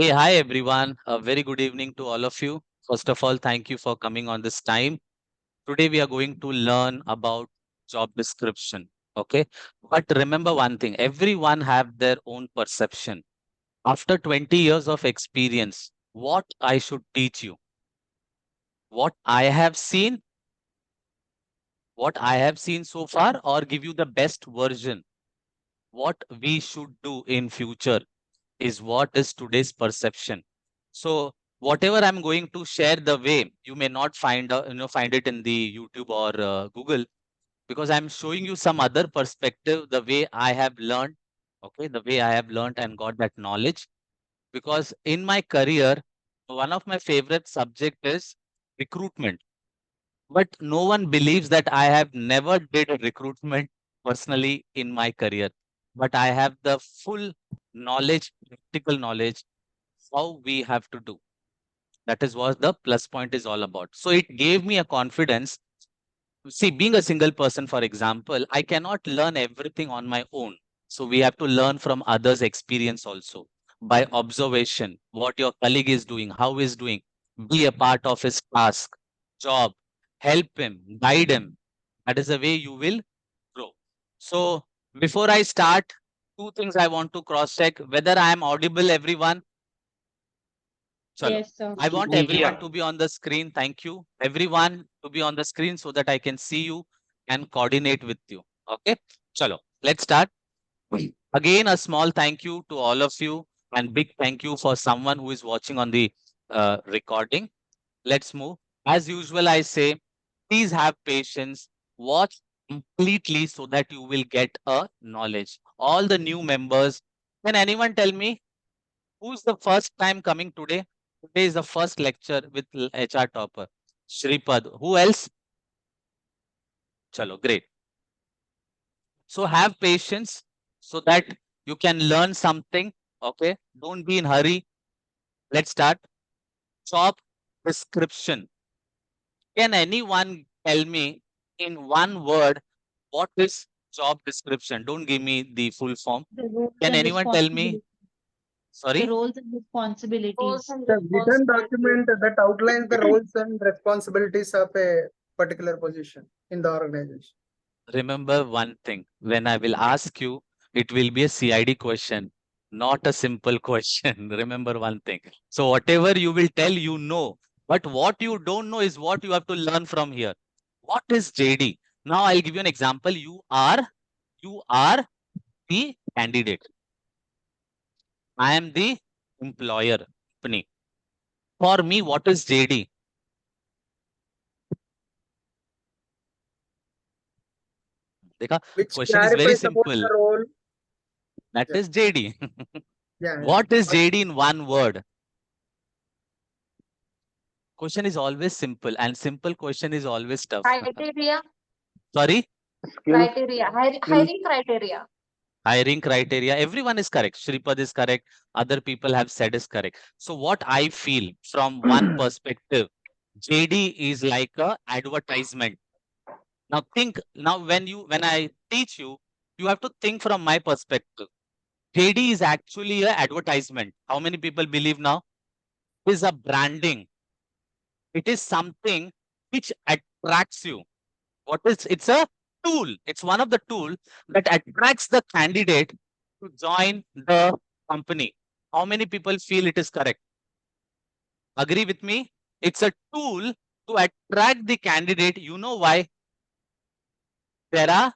Hey, hi everyone. A very good evening to all of you. First of all, thank you for coming on this time. Today we are going to learn about job description. Okay. But remember one thing, everyone have their own perception. After 20 years of experience, what I should teach you, what I have seen, what I have seen so far, or give you the best version, what we should do in future is what is today's perception. So whatever I'm going to share, the way you may not find it in the YouTube or Google, because I'm showing you some other perspective, the way I have learned, okay, the way I have learned and got that knowledge. Because in my career, one of my favorite subject is recruitment, but no one believes that I have never did a recruitment personally in my career, but I have the full knowledge, practical knowledge how we have to do. That is what the plus point is all about. So it gave me a confidence. See, being a single person, for example, I cannot learn everything on my own. So we have to learn from others' experience also by observation, what your colleague is doing, how he's doing, be a part of his task, job, help him, guide him. That is the way you will grow. So before I start, two things I want to cross check whether I am audible, everyone. Chalo. Yes, sir. I want everyone Yeah. to be on the screen. Thank you. Everyone to be on the screen so that I can see you and coordinate with you. Okay. Chalo. Let's start. Again, a small thank you to all of you and big thank you for someone who is watching on the recording. Let's move. As usual, I say, please have patience. Watch completely so that you will get a knowledge. All the new members. Can anyone tell me who's the first time coming today? Today is the first lecture with HR topper. Shripad. Who else? Chalo, great. So have patience so that you can learn something. Okay. Don't be in hurry. Let's start. Job description. Can anyone tell me in one word what is job description? Don't give me the full form. The roles Can and anyone tell me? responsibilities. The Sorry. roles and Roles responsibilities. and The written responsibilities. document that outlines the roles and responsibilities of a particular position in the organization. Remember one thing, when I will ask you, it will be a CID question, not a simple question. Remember one thing. So whatever you will tell, you know. But what you don't know is what you have to learn from here. What is JD? Now I'll give you an example. You are the candidate. I am the employer company. For me, what is JD? Dekha, Which question is very clarifies about simple. the role. That Yeah, is JD. yeah. What is But JD in one word? Question is always simple, and simple question is always tough. Criteria. Sorry, skills, Criteria. skills. Hiring criteria. hiring criteria. Everyone is correct. Shripad is correct. Other people have said is correct. So what I feel from one perspective, JD is like a advertisement. Now think. Now when I teach you, you have to think from my perspective. JD is actually a advertisement. How many people believe now? It is a branding. It is something which attracts you. What is it's a tool. It's one of the tool that attracts the candidate to join the company. How many people feel it is correct? Agree with me? It's a tool to attract the candidate. You know why? There are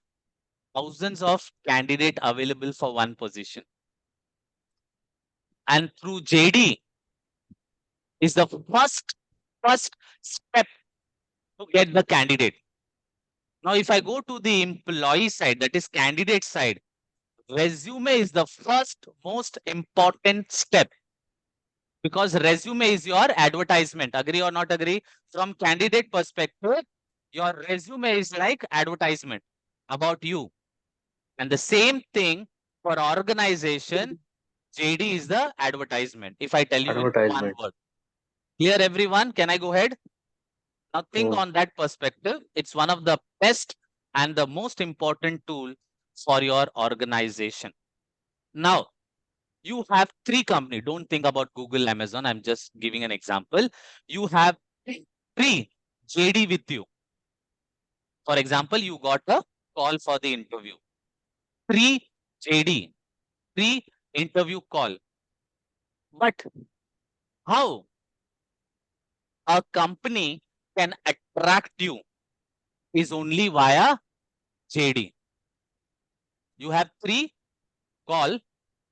thousands of candidate available for one position. And through JD is the first step to get the candidate. Now, if I go to the employee side, that is candidate side, resume is the first most important step because resume is your advertisement. Agree or not agree? From candidate perspective, your resume is like advertisement about you. And the same thing for organization, JD is the advertisement. If I tell you in one Advertisement. word, clear everyone? Can I go ahead? Now think Oh, on that perspective. It's one of the best and the most important tool for your organization. Now, You have three company. Don't think about Google, Amazon. I'm just giving an example. You have three JD with you. For example, you got a call for the interview. Three JD, three interview call. But how a company can attract you is only via JD. You have three call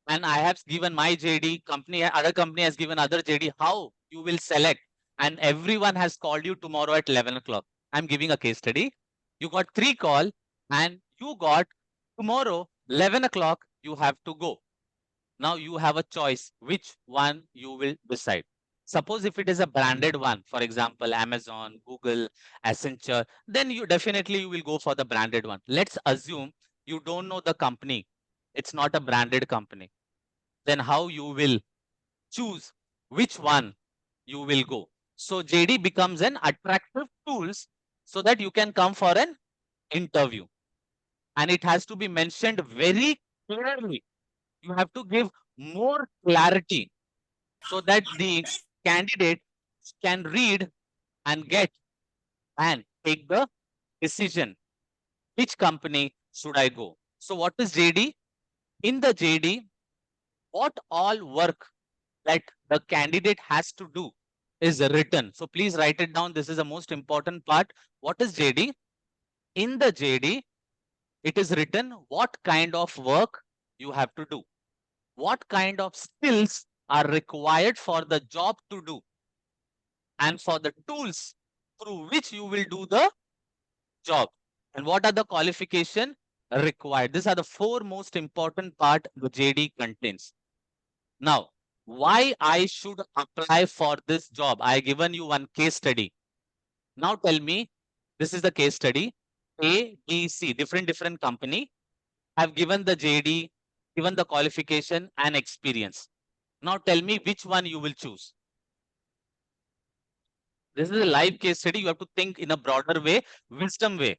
and I have given my JD, company, other company has given other JD. How you will select? And everyone has called you tomorrow at 11 o'clock. I'm giving a case study. You got three call and you got tomorrow 11 o'clock. You have to go. Now you have a choice which one you will decide. Suppose if it is a branded one, for example, Amazon, Google, Accenture, then you definitely you will go for the branded one. Let's assume you don't know the company. It's not a branded company. Then how you will choose which one you will go. So JD becomes an attractive tools so that you can come for an interview. And it has to be mentioned very clearly. You have to give more clarity so that the candidate can read and get and take the decision which company should I go. So what is JD? In the JD, what all work that the candidate has to do is written. So please write it down. This is the most important part. What is JD? In the JD, it is written what kind of work you have to do, what kind of skills are required for the job to do, and for the tools through which you will do the job, and what are the qualification required. These are the four most important part the JD contains. Now, why I should apply for this job? I given you one case study. Now tell me, this is the case study. A, B, C, different company have given the JD, given the qualification and experience. Now tell me which one you will choose. This is a live case study. You have to think in a broader way, wisdom way.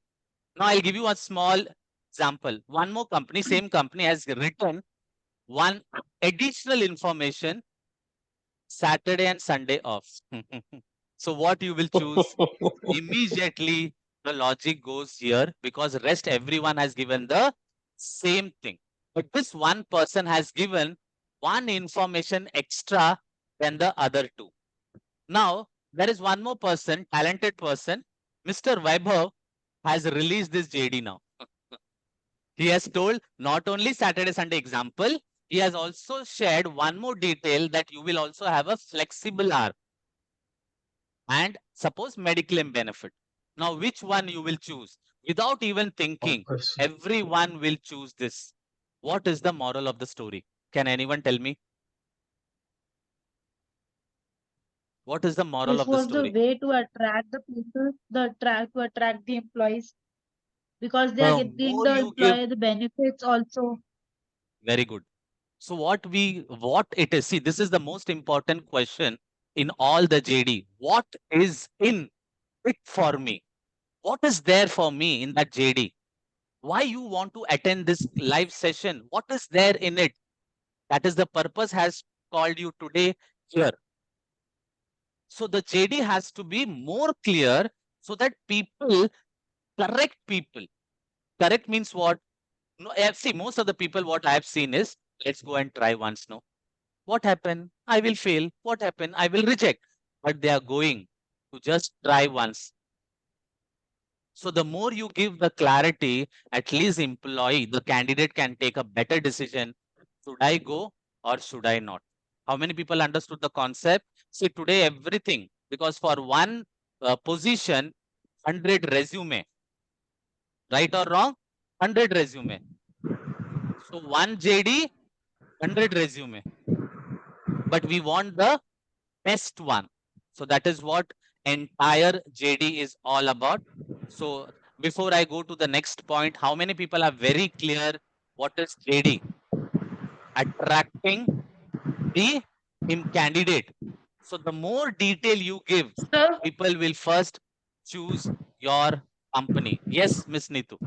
Now I'll give you a small example. One more company, same company has written one additional information, Saturday and Sunday off. So what you will choose? Immediately the logic goes here because rest everyone has given the same thing. But this one person has given one information extra than the other two. Now, there is one more person, talented person. Mr. Vaibhav has released this JD now. He has told not only Saturday, Sunday example, he has also shared one more detail that you will also have a flexible hour and suppose medical benefit. Now, which one you will choose? Without even thinking, everyone will choose this. What is the moral of the story? Can anyone tell me? What is the moral This of the was the story? way to attract the people, to attract the employees because they are The getting more the you give, employer the benefits also. very good. So what it is, see, this is the most important question in all the JD. What is in it for me? What is there for me in that JD? Why you want to attend this live session? What is there in it? That is the purpose has called you today here. So the JD has to be more clear so that people, correct people. Correct means what? No, see, most of the people what I have seen is let's go and try once. No, what happened? I will fail. What happened? I will reject. But they are going to just try once. So the more you give the clarity, at least employee, the candidate can take a better decision. Should I go or should I not? How many people understood the concept? See, today everything, because for one position, 100 resume, right or wrong? 100 resume. So one JD, 100 resume. But we want the best one. So that is what entire JD is all about. So before I go to the next point, how many people are very clear what is JD? Attracting the candidate. So the more detail you give, Sir, people will first choose your company. Yes, Miss Neetu.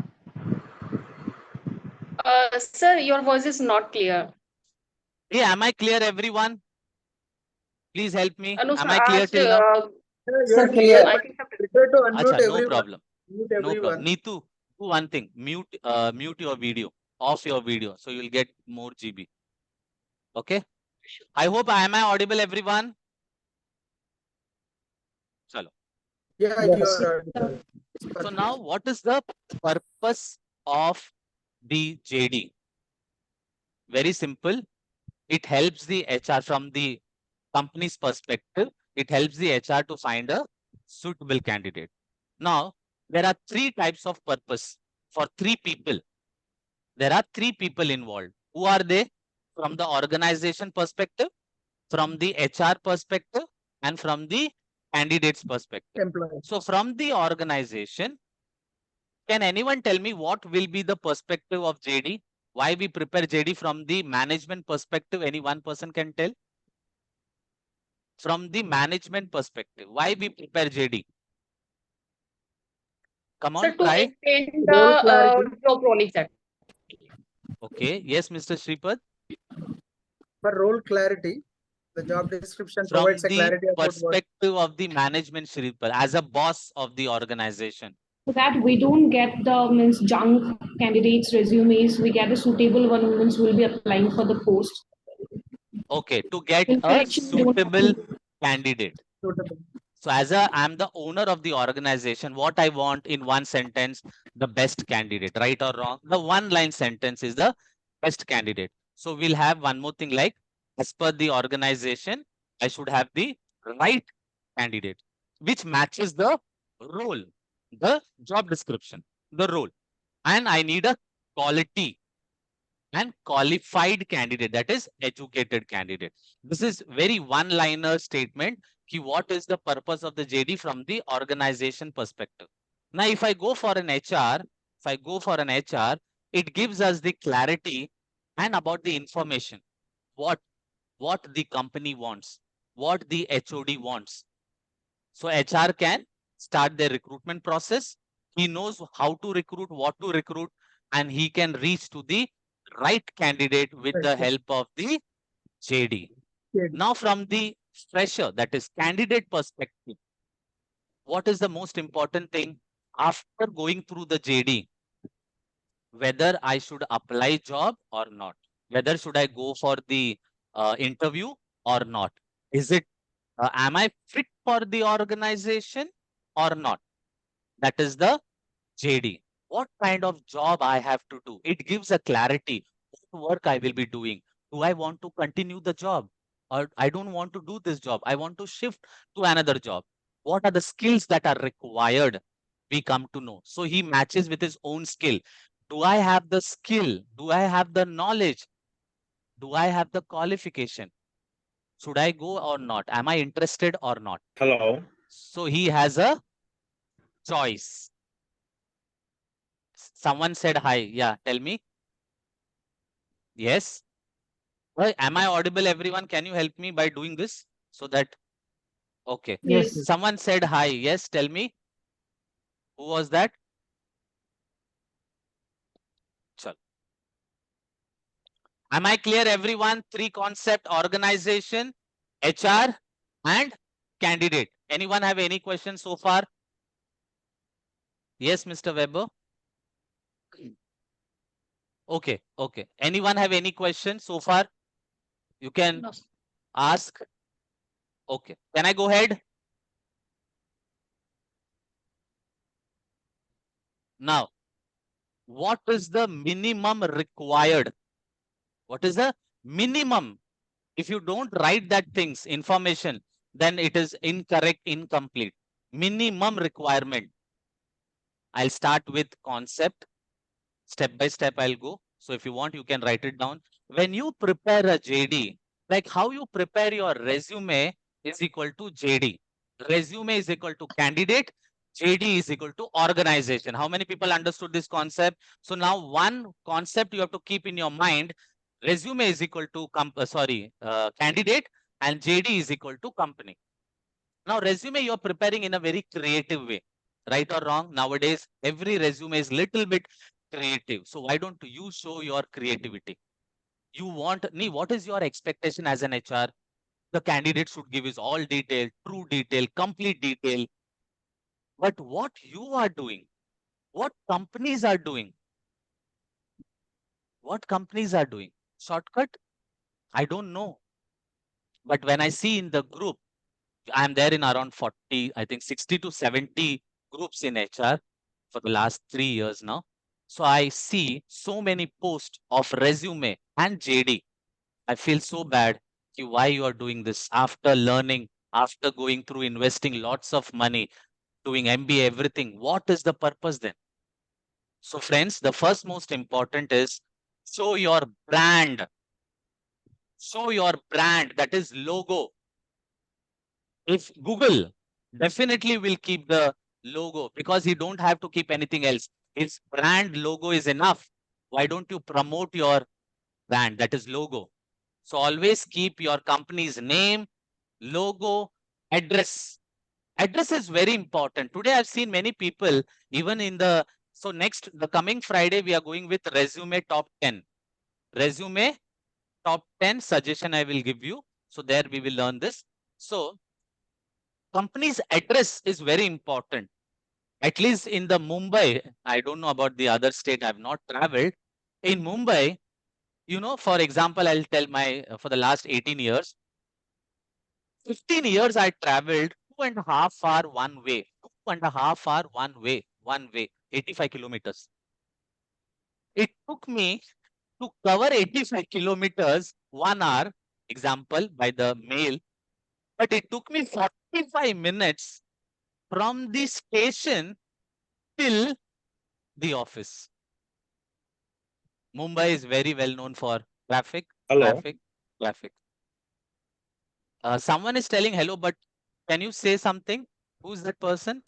Sir, your voice is not clear. Hey, am I clear, everyone? Please help me. No, Am sir, I clear till now? Yeah, you sir, are clear, I but think prefer to unmute Acha, no everyone. problem. Mute No problem. everyone. Neetu, do one thing. Mute your video. Off your video. So you'll get more GB. Okay. I hope am I audible, everyone? Chalo. Yeah, you yes. are. So Perfect. now what is the purpose of the JD? Very simple. It helps the HR from the company's perspective. It helps the HR to find a suitable candidate. Now, there are three types of purpose for three people. There are three people involved. Who are they? From the organization perspective, from the HR perspective, and from the candidate's perspective. Employee. So from the organization, can anyone tell me what will be the perspective of JD? Why we prepare JD from the management perspective? Any one person can tell? From the management perspective, why we prepare JD? Come Sir, on, to try. extend Role the clarity. job role exactly. Okay. Yes, Mr. Shripad. For role clarity, the job description provides From a the clarity about what. perspective of the management, Shripad, as a boss of the organization. So that we don't get the means junk candidates resumes, we get the suitable one means will be applying for the post. Okay. To get In a correction, we don't have suitable to. candidate. Suitable. So as I'm the owner of the organization, what I want in one sentence, the best candidate, right or wrong? The one line sentence is the best candidate. So we'll have one more thing like, as per the organization, I should have the right candidate, which matches the role, the job description, the role. And I need a quality and qualified candidate, that is educated candidate. This is very one liner statement ki what is the purpose of the JD from the organization perspective. Now if I go for an HR, it gives us the clarity and about the information, what the company wants, what the HOD wants. So HR can start their recruitment process. He knows how to recruit, what to recruit, and he can reach to the right candidate with the Right. help of the JD. Yeah. Now, from the fresher, that is candidate perspective, what is the most important thing after going through the JD? Whether I should apply job or not, whether should I go for the interview or not? Is it am I fit for the organization or not? That is the JD. What kind of job I have to do? It gives a clarity. What work I will be doing? Do I want to continue the job? Or I don't want to do this job. I want to shift to another job. What are the skills that are required? We come to know. So he matches with his own skill. Do I have the skill? Do I have the knowledge? Do I have the qualification? Should I go or not? Am I interested or not? Hello. So he has a choice. Someone said hi. Yeah, tell me. Yes. Am I audible, everyone? Can you help me by doing this? So that, okay. Yes. Yes. Someone said hi. Yes, tell me. Who was that? Chal. Am I clear, everyone? Three concept: organization, HR, and candidate. Anyone have any questions so far? Yes, Mr. Weber. Okay, okay. Anyone have any questions so far? You can No. ask. Okay. Can I go ahead? Now, what is the minimum required? What is the minimum? If you don't write that things, information, then it is incorrect, incomplete. Minimum requirement. I'll start with concept. Step by step, I'll go. So if you want, you can write it down. When you prepare a JD, like how you prepare your resume is equal to JD. Resume is equal to candidate. JD is equal to organization. How many people understood this concept? So now one concept you have to keep in your mind. Resume is equal to candidate, and JD is equal to company. Now resume you are preparing in a very creative way, right or wrong? Nowadays every resume is little bit creative. So why don't you show your creativity? You want, what is your expectation as an HR? The candidate should give his all detail, true detail, complete detail. But what you are doing, what companies are doing, shortcut, I don't know. But when I see in the group, I'm there in around 40, I think 60 to 70 groups in HR for the last 3 years now. So I see so many posts of resume and JD. I feel so bad why you are doing this after learning, after going through investing lots of money, doing MBA, everything. What is the purpose then? So friends, the first most important is show your brand. Show your brand, that is logo. If Google definitely will keep the logo because he don't have to keep anything else. His brand logo is enough. Why don't you promote your brand, that is logo? So always keep your company's name, logo, address. Address is very important. Today I've seen many people even in the, so next, the coming Friday, we are going with resume top 10. Resume top 10 suggestion I will give you. So there we will learn this. So company's address is very important. At least in the Mumbai, I don't know about the other state, I've not traveled. In Mumbai, for example, I'll tell my, for the last 18 years, 15 years I traveled 2.5 hour one way, 2.5 hour one way, 85 kilometers. It took me to cover 85 kilometers 1 hour, example, by the mail, but it took me 45 minutes from the station till the office. Mumbai is very well known for traffic, Hello. traffic, traffic. Someone is telling hello, but can you say something? Who's that person?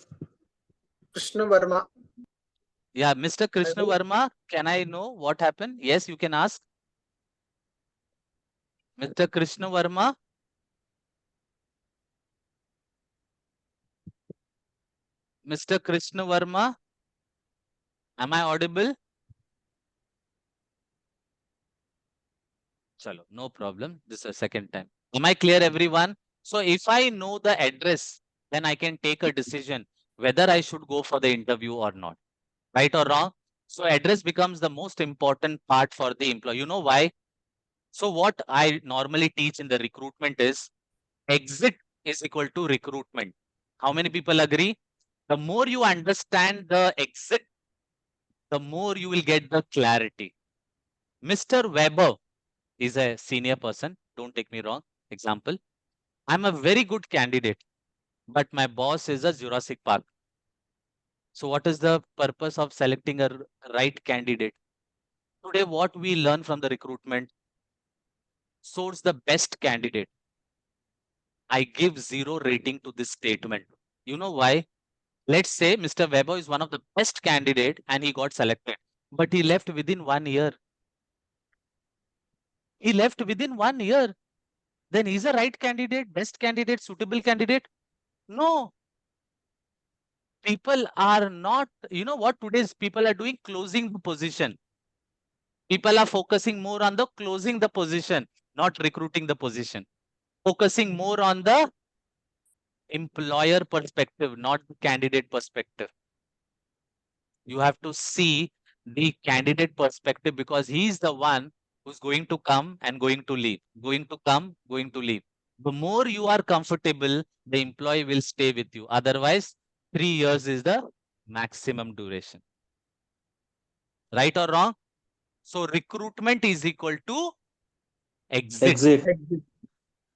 Krishna Verma. Yeah, Mr. Krishna hope- Verma, can I know what happened? Yes, you can ask. Mr. Krishna Verma. Mr. Krishna Verma, am I audible? Chalo, no problem. This is the second time. Am I clear, everyone? So if I know the address, then I can take a decision whether I should go for the interview or not. Right or wrong? So address becomes the most important part for the employee. You know why? So what I normally teach in the recruitment is exit is equal to recruitment. How many people agree? The more you understand the exit, the more you will get the clarity. Mr. Weber is a senior person. Don't take me wrong. Example, I'm a very good candidate, but my boss is a Jurassic Park. So what is the purpose of selecting a right candidate? Today, what we learn from the recruitment, source the best candidate. I give 0 rating to this statement. You know why? Let's say Mr. Weber is one of the best candidate and he got selected, but he left within 1 year. He left within 1 year. Then he's a right candidate, best candidate, suitable candidate? No. People are not, you know what today's people are doing? Closing the position. People are focusing more on the closing the position, not recruiting the position. Focusing more on the employer perspective, not the candidate perspective. You have to see the candidate perspective because he's the one who's going to come and going to leave, going to come, going to leave. The more you are comfortable, the employee will stay with you. Otherwise, 3 years is the maximum duration. Right or wrong? So recruitment is equal to exit. Exit.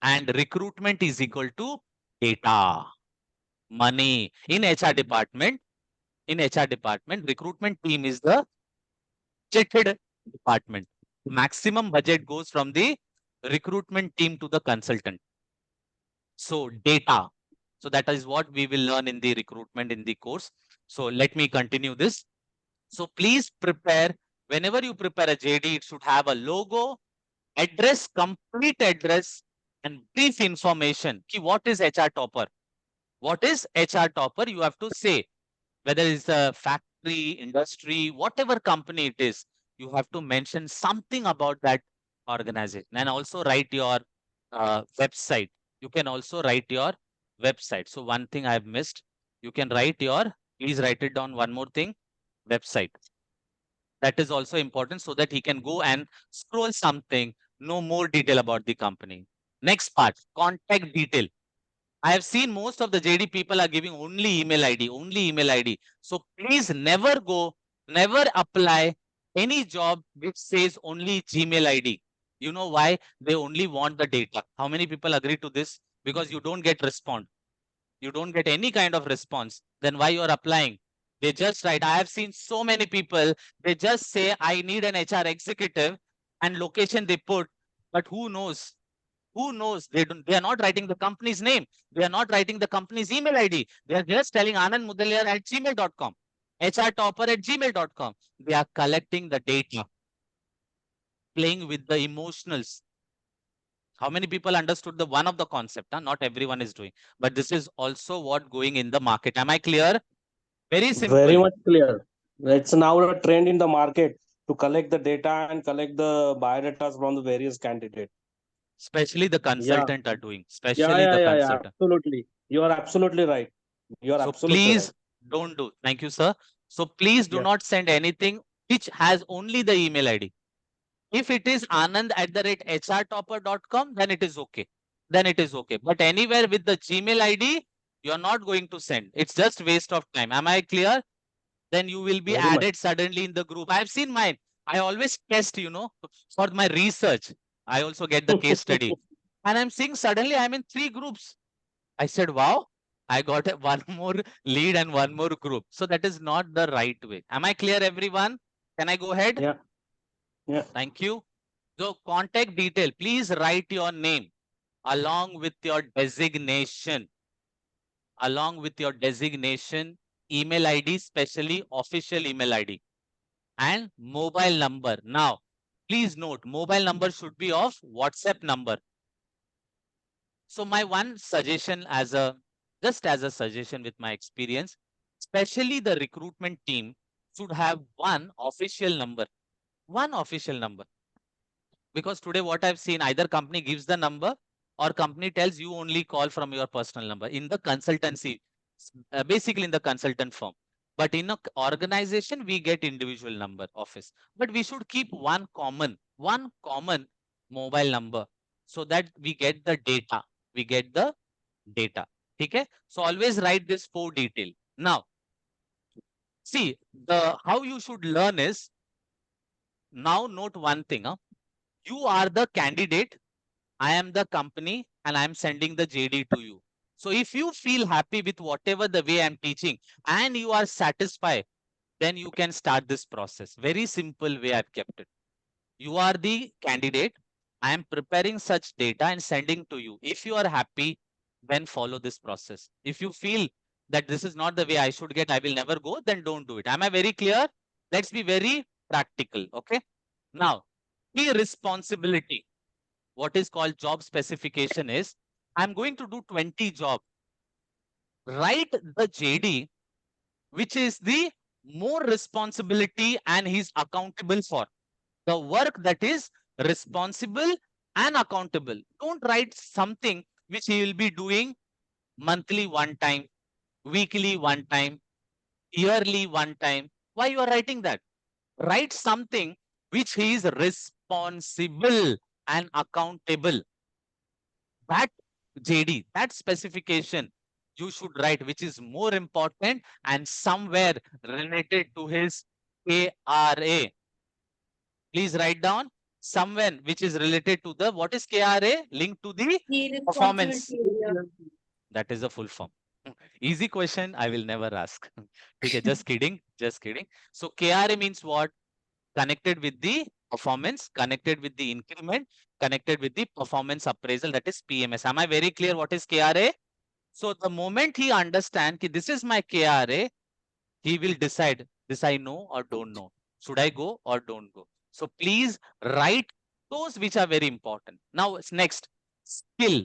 And recruitment is equal to data, money. In HR department, recruitment team is the budgeted department. Maximum budget goes from the recruitment team to the consultant. So data. So that is what we will learn in the recruitment in the course. So let me continue this. So please prepare, whenever you prepare a JD, it should have a logo, address, complete address, and brief information. What is HR topper? What is HR topper? You have to say whether it's a factory, industry, whatever company it is, you have to mention something about that organization. And also write your website. You can also write your website. So one thing I've missed, you can write your, please write it down, one more thing, website. That is also important so that he can go and scroll something, know more detail about the company. Next part, contact detail. I have seen most of the JD people are giving only email ID, only email ID. So please never go, never apply any job which says only Gmail ID. You know why? They only want the data. How many people agree to this? Because you don't get response. You don't get any kind of response. Then why you're applying? They just write. I have seen so many people, they just say, I need an HR executive, and location they put, but who knows? Who knows? They are not writing the company's name. They are not writing the company's email ID. They are just telling Anand Mudaliar at gmail.com, HR topper at gmail.com. They are collecting the data, playing with the emotionals. How many people understood the one of the concept? Huh? Not everyone is doing, but this is also what going in the market. Am I clear? Very Very simple. much clear. It's now a trend in the market to collect the data and collect the biodatas from the various candidates. Especially the Yeah, consultant are doing, yeah, especially yeah, the yeah, yeah. consultant. Absolutely. You are absolutely right. You are So absolutely right. please don't do. Thank you, sir. So please do Yeah. not send anything which has only the email ID. If it is anand at the rate hrtopper.com, then it is okay. Then it is okay. But anywhere with the Gmail ID, you're not going to send. It's just waste of time. Am I clear? Then you will be Very much. added suddenly in the group. I've seen mine. I always test, for my research. I also get the case study. And I'm seeing suddenly I'm in 3 groups. I said, wow, I got one more lead and one more group. So that is not the right way. Am I clear, everyone? Can I go ahead? Yeah, yeah. Thank you. So contact detail, please write your name along with your designation, email ID, especially official email ID and mobile number. Now, please note, mobile number should be of WhatsApp number. So my one suggestion just as a suggestion with my experience, especially the recruitment team should have one official number. Because today what I've seen, either company gives the number or company tells you only call from your personal number in the consultancy, basically in the consultant firm. But in a organization, we get individual number office. But we should keep one common mobile number so that we get the data. We get the data. Okay? So always write this 4 detail. Now, see, the how you should learn is, now note one thing. You are the candidate, I am the company, and I'm sending the JD to you. So if you feel happy with whatever the way I'm teaching and you are satisfied, then you can start this process. Very simple way I've kept it. You are the candidate. I am preparing such data and sending to you. If you are happy, then follow this process. If you feel that this is not the way I should get, I will never go, then don't do it. Am I very clear? Let's be very practical. Okay. Now, key responsibility, what is called job specification is, I'm going to do 20 job. Write the JD, which is the more responsibility and he's accountable for. The work that is responsible and accountable. Don't write something which he will be doing monthly one time, weekly one time, yearly one time. Why you are writing that? Write something which he is responsible and accountable. That JD, that specification you should write, which is more important and somewhere related to his KRA. Please write down somewhere which is related to the, what is KRA? Linked to the Key performance. responsibility area. That is a full form. Easy question, I will never ask. Okay, just kidding, just kidding. So KRA means what? Connected with the performance, connected with the increment, connected with the performance appraisal, that is PMS. Am I very clear what is KRA? So the moment he understands this is my KRA, he will decide this I know or don't know. Should I go or don't go? So please write those which are very important. Now next, skill.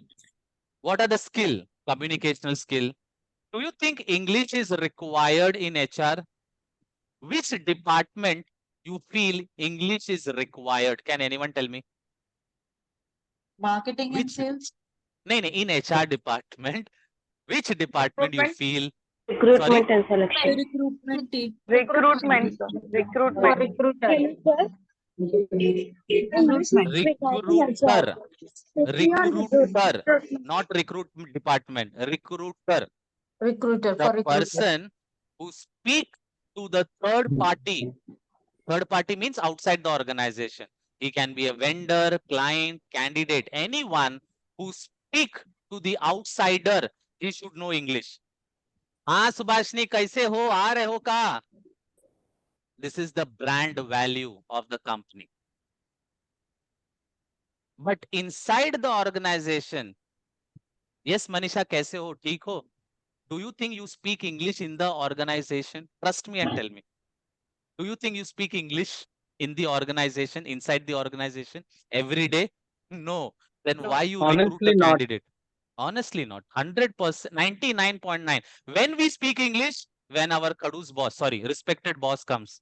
What are the skill? Communicational skill. Do you think English is required in HR? Which department you feel English is required? Can anyone tell me? Marketing and Which sales. no, no, in HR department, which department you feel? Sorry, Recruitment and selection. Recruitment team. Recruitment. Recruitment. Recruiter. recruiter, recruiter, not recruitment department, recruiter, Recruiter the for recruiter. person who speak to the third party. Third party means outside the organization. He can be a vendor, client, candidate, anyone who speak to the outsider. He should know English. हाँ सुभाषनी कैसे हो आ रहे हो का? This is the brand value of the company. But inside the organization, yes, Manisha, कैसे हो? ठीक हो? Do you think you speak English in the organization? Trust me and tell me. Do you think you speak English in the organization, inside the organization every day? No. Then why you recruit Honestly, a not. candidate? Honestly, not. 100%, 99.9. When we speak English, when our Kadu's boss, sorry, respected boss comes.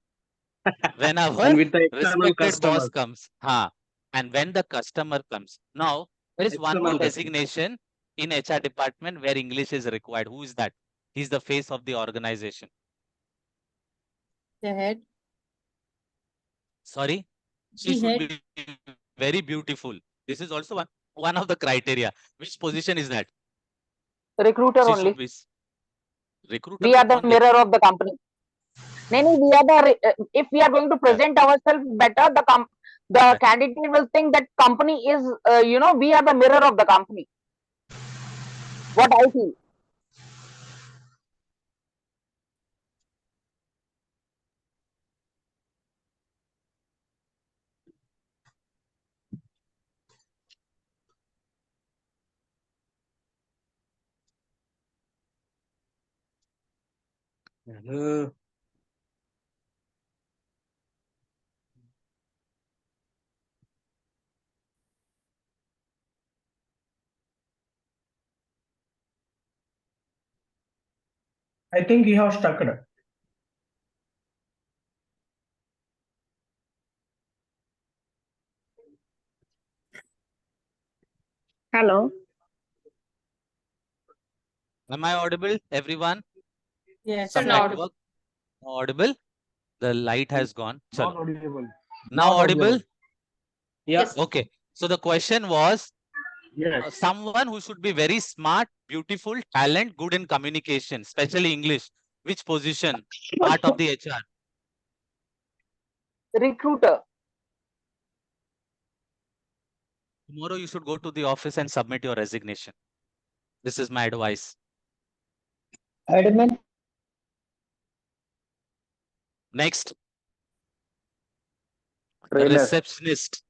When our And with the external respected boss customers. comes. And when the customer comes. Now, there is one more External customer. designation in HR department where English is required. Who is that? He's the face of the organization. The head. Sorry, she The should head. be very beautiful. This is also one of the criteria. Which position is that? Recruiter She only. should be recruiter. We are the mirror of the company. No, we are the. If we are going to present ourselves better, the candidate will think that company is. We are the mirror of the company. What I feel. I think you have stuck it. Hello. Am I audible, everyone? Yes. Some not network audible. The light has gone. Not Chalo. audible. Now Not audible. Yes. Okay. So the question was Yes. someone who should be very smart, beautiful, talent, good in communication, especially English. Which position? Part of the HR. Recruiter. Tomorrow you should go to the office and submit your resignation. This is my advice. Admin. Next, Trainer. receptionist.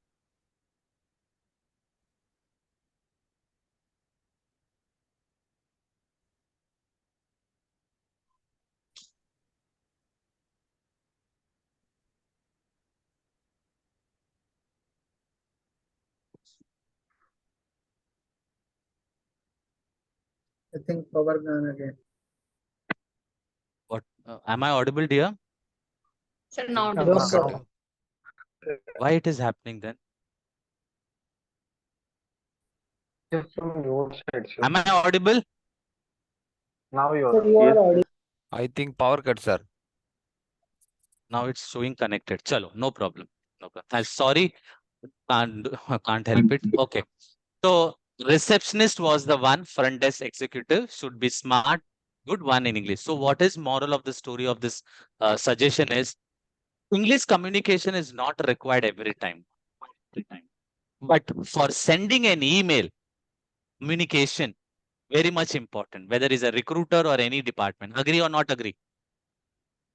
I think power gun again. What? Am I audible, dear? Sir, not No, audible. sir. Why it is happening then? Yes, from your side, sir. Am I audible? Now you Sir, are. you are Yes. audible. I think power cut, sir. Now it's showing connected. Chalo, no problem. No problem. I'm sorry, can't help it. Okay. So receptionist was the one. Front desk executive should be smart, good one in English. So what is moral of the story of this suggestion is English communication is not required every time. But for sending an email, communication, very much important, whether it's a recruiter or any department. Agree or not agree?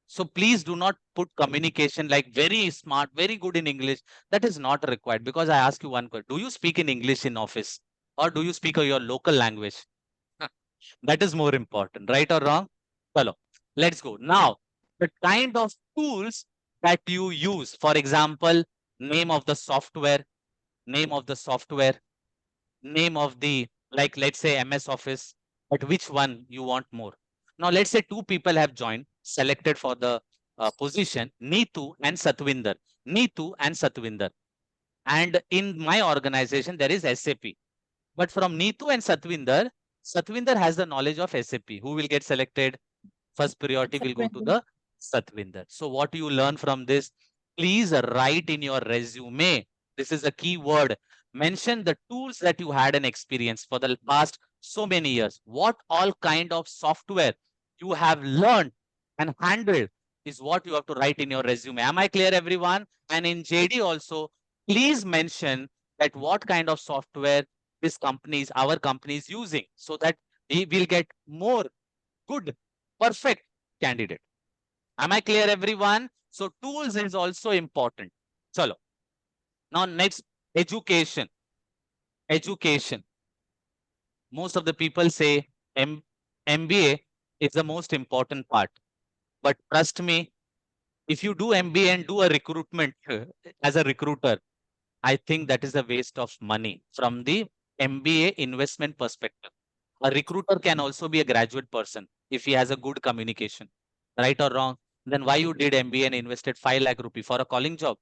So please do not put communication like very smart, very good in English. That is not required because I ask you one question. Do you speak in English in office or do you speak your local language? That is more important, right or wrong? Hello, let's go. Now, the kind of tools that you use, for example, name of the software, name of the software, name of the, like, let's say MS Office, but which one you want more? Now, let's say two people have joined, selected for the position, Neetu and Satwinder. Neetu and Satwinder. And in my organization, there is SAP. But from Neetu and Satvinder, Satvinder has the knowledge of SAP. Who will get selected? First priority will go to the Satvinder. So what you learn from this, please write in your resume. This is a key word. Mention the tools that you had an experience for the past so many years. What all kind of software you have learned and handled is what you have to write in your resume. Am I clear, everyone? And in JD also, please mention that what kind of software this company is, our company is using, so that we will get more good, perfect candidate. Am I clear, everyone? So tools is also important. Chalo. Now next, education. Education. Most of the people say MBA is the most important part. But trust me, if you do MBA and do a recruitment as a recruiter, I think that is a waste of money from the MBA investment perspective. A recruiter can also be a graduate person if he has a good communication, right or wrong. Then why you did MBA and invested 5 lakh rupee for a calling job?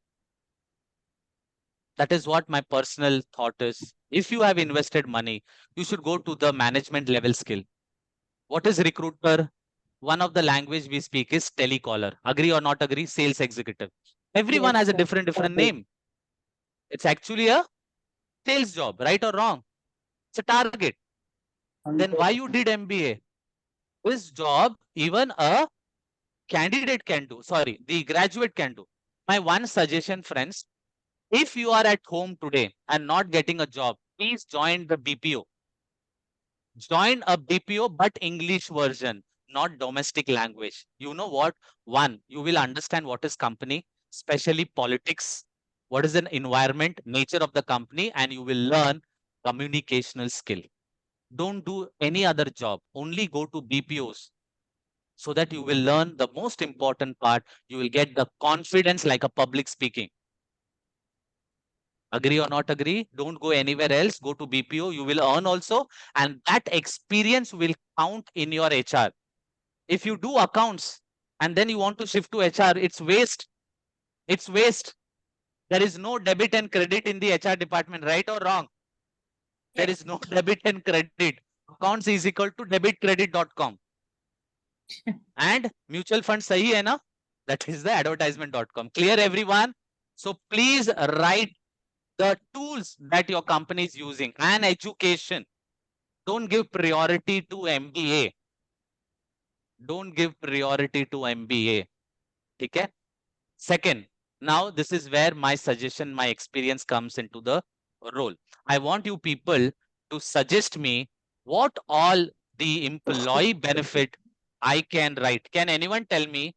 That is what my personal thought is. If you have invested money, you should go to the management level skill. What is recruiter? One of the language we speak is telecaller. Agree or not agree? Sales executive. Everyone has a different name. It's actually a sales job, right or wrong? It's a target. Then why you did MBA? This job even a candidate can do. Sorry, the graduate can do. My one suggestion, friends, if you are at home today and not getting a job, please join the BPO. Join a BPO, but English version, not domestic language. You know what? One, you will understand what is company, especially politics, what is an environment, nature of the company, and you will learn communicational skill. Don't do any other job. Only go to BPOs so that you will learn the most important part. You will get the confidence like a public speaking. Agree or not agree? Don't go anywhere else. Go to BPO. You will earn also. And that experience will count in your HR. If you do accounts and then you want to shift to HR, it's waste. It's waste. There is no debit and credit in the HR department, right or wrong? There is no debit and credit. Accounts is equal to debitcredit.com. And mutual fund sahi hai na? That is the advertisement.com. Clear, everyone? So please write the tools that your company is using and education. Don't give priority to MBA. Don't give priority to MBA. Okay? Second, now this is where my suggestion, my experience comes into the role. I want you people to suggest me what all the employee benefit I can write. Can anyone tell me?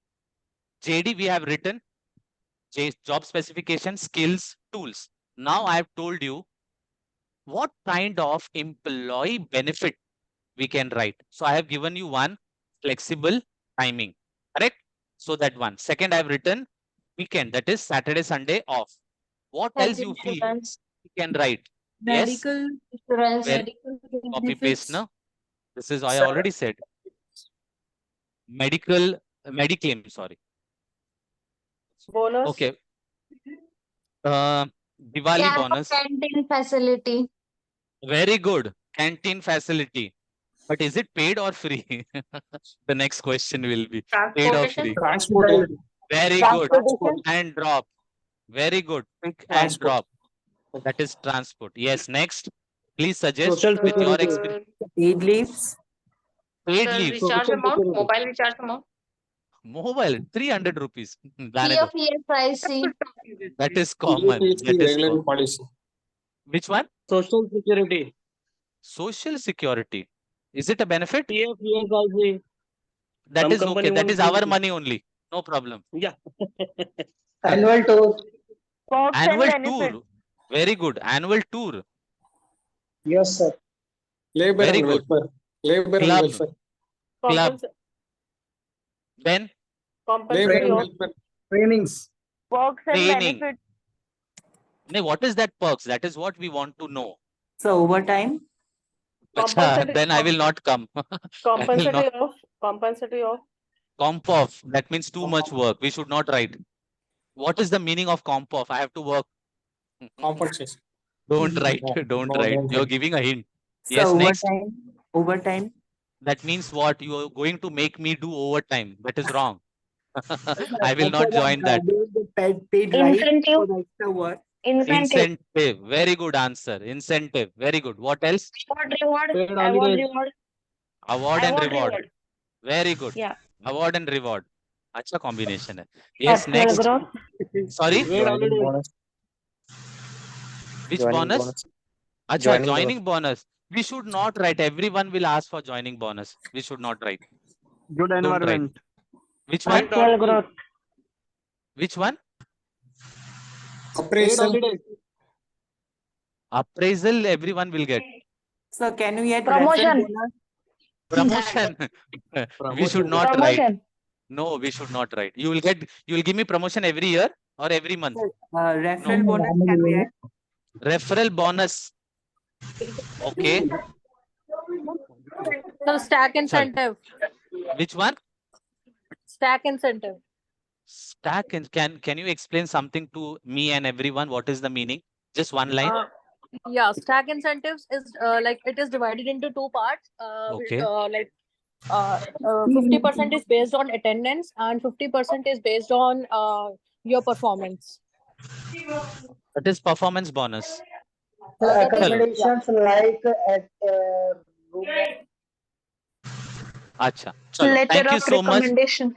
JD we have written, job specification, skills, tools. Now I have told you what kind of employee benefit we can write. So I have given you one, flexible timing, correct? So that one. Second, I have written weekend, that is Saturday, Sunday off. What Health else you feel insurance, you can write? Yes, Medical insurance, where medical copy paste, benefits. no? This is I already said. Medical, Mediclaim, sorry. Bonus. Okay. Diwali campus bonus. canteen facility, Very good. Canteen facility. But is it paid or free? The next question will be paid or Transportation. free. Transport. Very good. Transportation. And drop. Very good. Pick and Transport. drop. That is transport. Yes. Next. Please suggest Social with your security. experience. Paid leaves. Paid Sir, leaves. recharge Social amount, security. mobile recharge amount. Mobile 300 rupees. PFIC, That is common. That is regular common. policy. Which one? Social security. Social security. Is it a benefit? PF, PSIC. That Some is okay. company That won't is give our you. money only. No problem. Yeah. Annual tour. Perks and Annual benefits. tour. Very good. Annual tour. Yes, sir. Labor Very and good. welfare. Labor and Club. welfare. Club. Then Labor Compulsory and off. welfare. Trainings. Perks and Training. benefits. No, what is that perks? That is what we want to know. So overtime. Acha, Compulsory then I will not come. I will compensatory not. off. Compensatory off. Comp off. That means too much work. We should not write. What is the meaning of comp off? I have to work Compensation. Don't write. No, Don't no, write. don't You're write. giving a hint. So Yes, next. overtime. Overtime. That means what? You are going to make me do overtime. That is wrong. I will That's not what join that. they will get paid right Incentive. for the extra work. Incentive. Incentive. Very good answer. Incentive. Very good. What else? Reward. Paid Award. holidays. Reward. Award and Award. reward. Reward. Very good. Yeah. Award and reward. Acha combination hai. Yes, Personal next. growth. Sorry, Paid Joining holidays. bonus. which Joining bonus? bonus. Acha, Joining bonus. joining bonus. We should not write. Everyone will ask for joining bonus. We should not write. Good Don't write. environment. Which one? Personal growth. Which one? Paid Appraisal. holidays. Appraisal. Everyone will get. So can we add Promotion. referral bonus? Promotion. We should Promotion. not write. Promotion. No, we should not write. You will get. You will give me promotion every year or every month. Referral bonus can we add? Referral bonus. Okay. So stack Chal. incentive. Which one? Stack incentive. Stack. And can you explain something to me and everyone? What is the meaning? Just one line. Yeah, stack incentives is like it is divided into two parts. Okay. Like 50% is based on attendance and 50% is based on your performance. That is performance bonus. So That is- accommodations like at room. Acha. Chalo. Letter Thank you of so much. recommendation.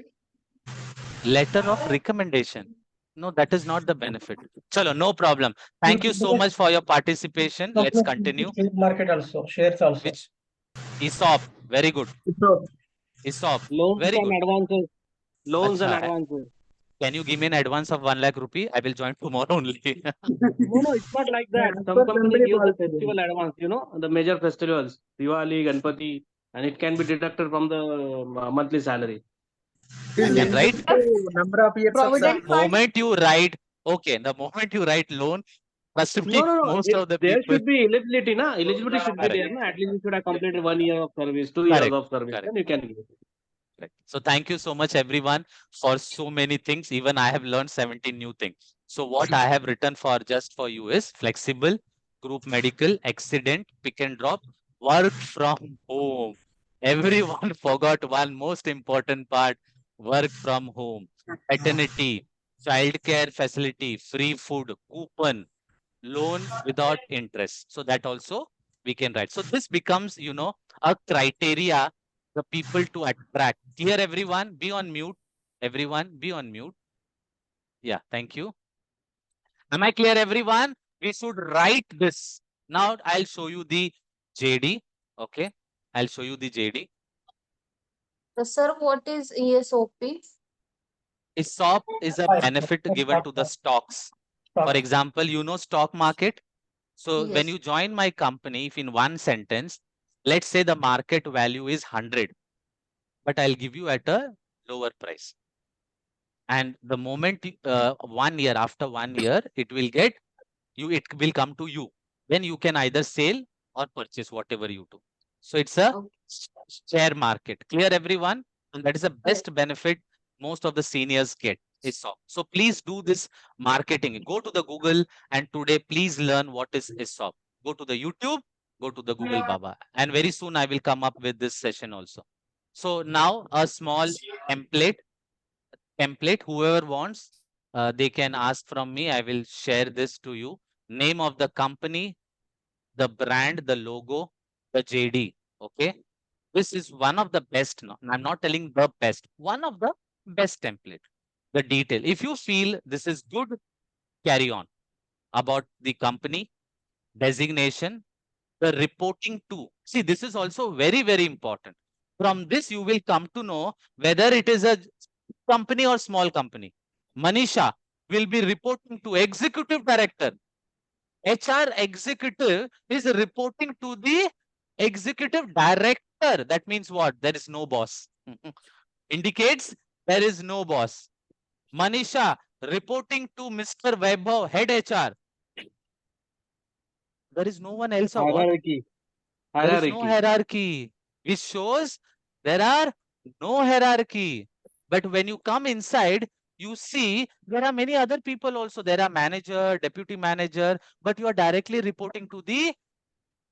Letter of recommendation. No, that is not the benefit. Chalo, no problem. Thank you so much for your participation. Let's continue. Market also, shares also. Which ESOP. Very good. ESOP. Loans Very and good. advances. Loans and Acha. advances. Can you give me an advance of 1 lakh rupee? I will join tomorrow only. No, it's not like that. As Some per company company gives the policy. festival advance, the major festivals, Diwali, Ganpati, and it can be deducted from the monthly salary. Is Then, right? linked to number of years of Provident service. fund. Moment you write, okay, the moment you write loan, trust me, No. most of the There people. should be eligibility, na? Eligibility should be Correct. there, na? At least you should have completed 1 year of service, 2 years Correct. of service, Correct. then you can give it. Right. So thank you so much, everyone, for so many things. Even I have learned 17 new things. So what I have written for just for you is flexible, group medical, accident, pick and drop, work from home. Everyone forgot one most important part, work from home, paternity, childcare facility, free food, coupon, loan without interest. So that also we can write. So this becomes, a criteria the people to attract. Clear, everyone? Be on mute. Everyone, be on mute. Yeah, thank you. Am I clear, everyone? We should write this. Now I'll show you the JD. Okay, I'll show you the JD. Sir, what is ESOP? ESOP is a benefit given to the stocks. For example, stock market. So when Yes. you join my company, if in one sentence, let's say the market value is 100, but I'll give you at a lower price. And the moment 1 year, after 1 year, it will come to you. Then you can either sell or purchase whatever you do. So it's a share market. Clear, everyone? And that is the best benefit most of the seniors get. ESOP. So please do this marketing. Go to the Google and today please learn what is ESOP. Go to the YouTube, go to the Google Baba. And very soon I will come up with this session also. So now a small template, whoever wants, they can ask from me. I will share this to you. Name of the company, the brand, the logo, the JD. Okay. This is one of the best. No, I'm not telling the best. One of the best template. The detail. If you feel this is good, carry on. About the company, designation, the reporting to. See, this is also very, very important. From this, you will come to know whether it is a company or small company. Manisha will be reporting to executive director. HR executive is reporting to the executive director. That means what? There is no boss. Indicates there is no boss. Manisha reporting to Mr. Vaibhav, head HR. There is no one else or what? Hierarchy. There is no hierarchy, which shows there are no hierarchy. But when you come inside, you see there are many other people also. There are manager, deputy manager, but you are directly reporting to the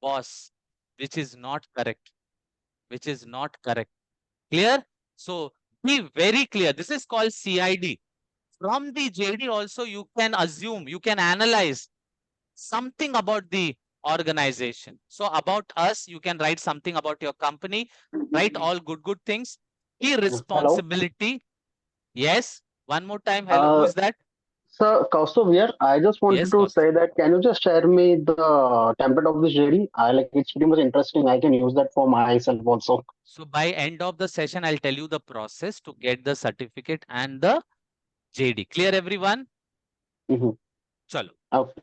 boss, which is not correct. Which is not correct. Clear? So be very clear. This is called CID. From the JD also you can assume, you can analyze something about the organization. So about us, you can write something about your company, write all good things. Key Hello. responsibility. Yes. One more time. Hello. Who is that? Sir, Kaustav here. I just wanted Yes, to Kaustav. say that can you just share me the template of this JD? I like it's pretty much interesting. I can use that for myself also. So by end of the session, I'll tell you the process to get the certificate and the JD. Clear, everyone? Chalo. Okay.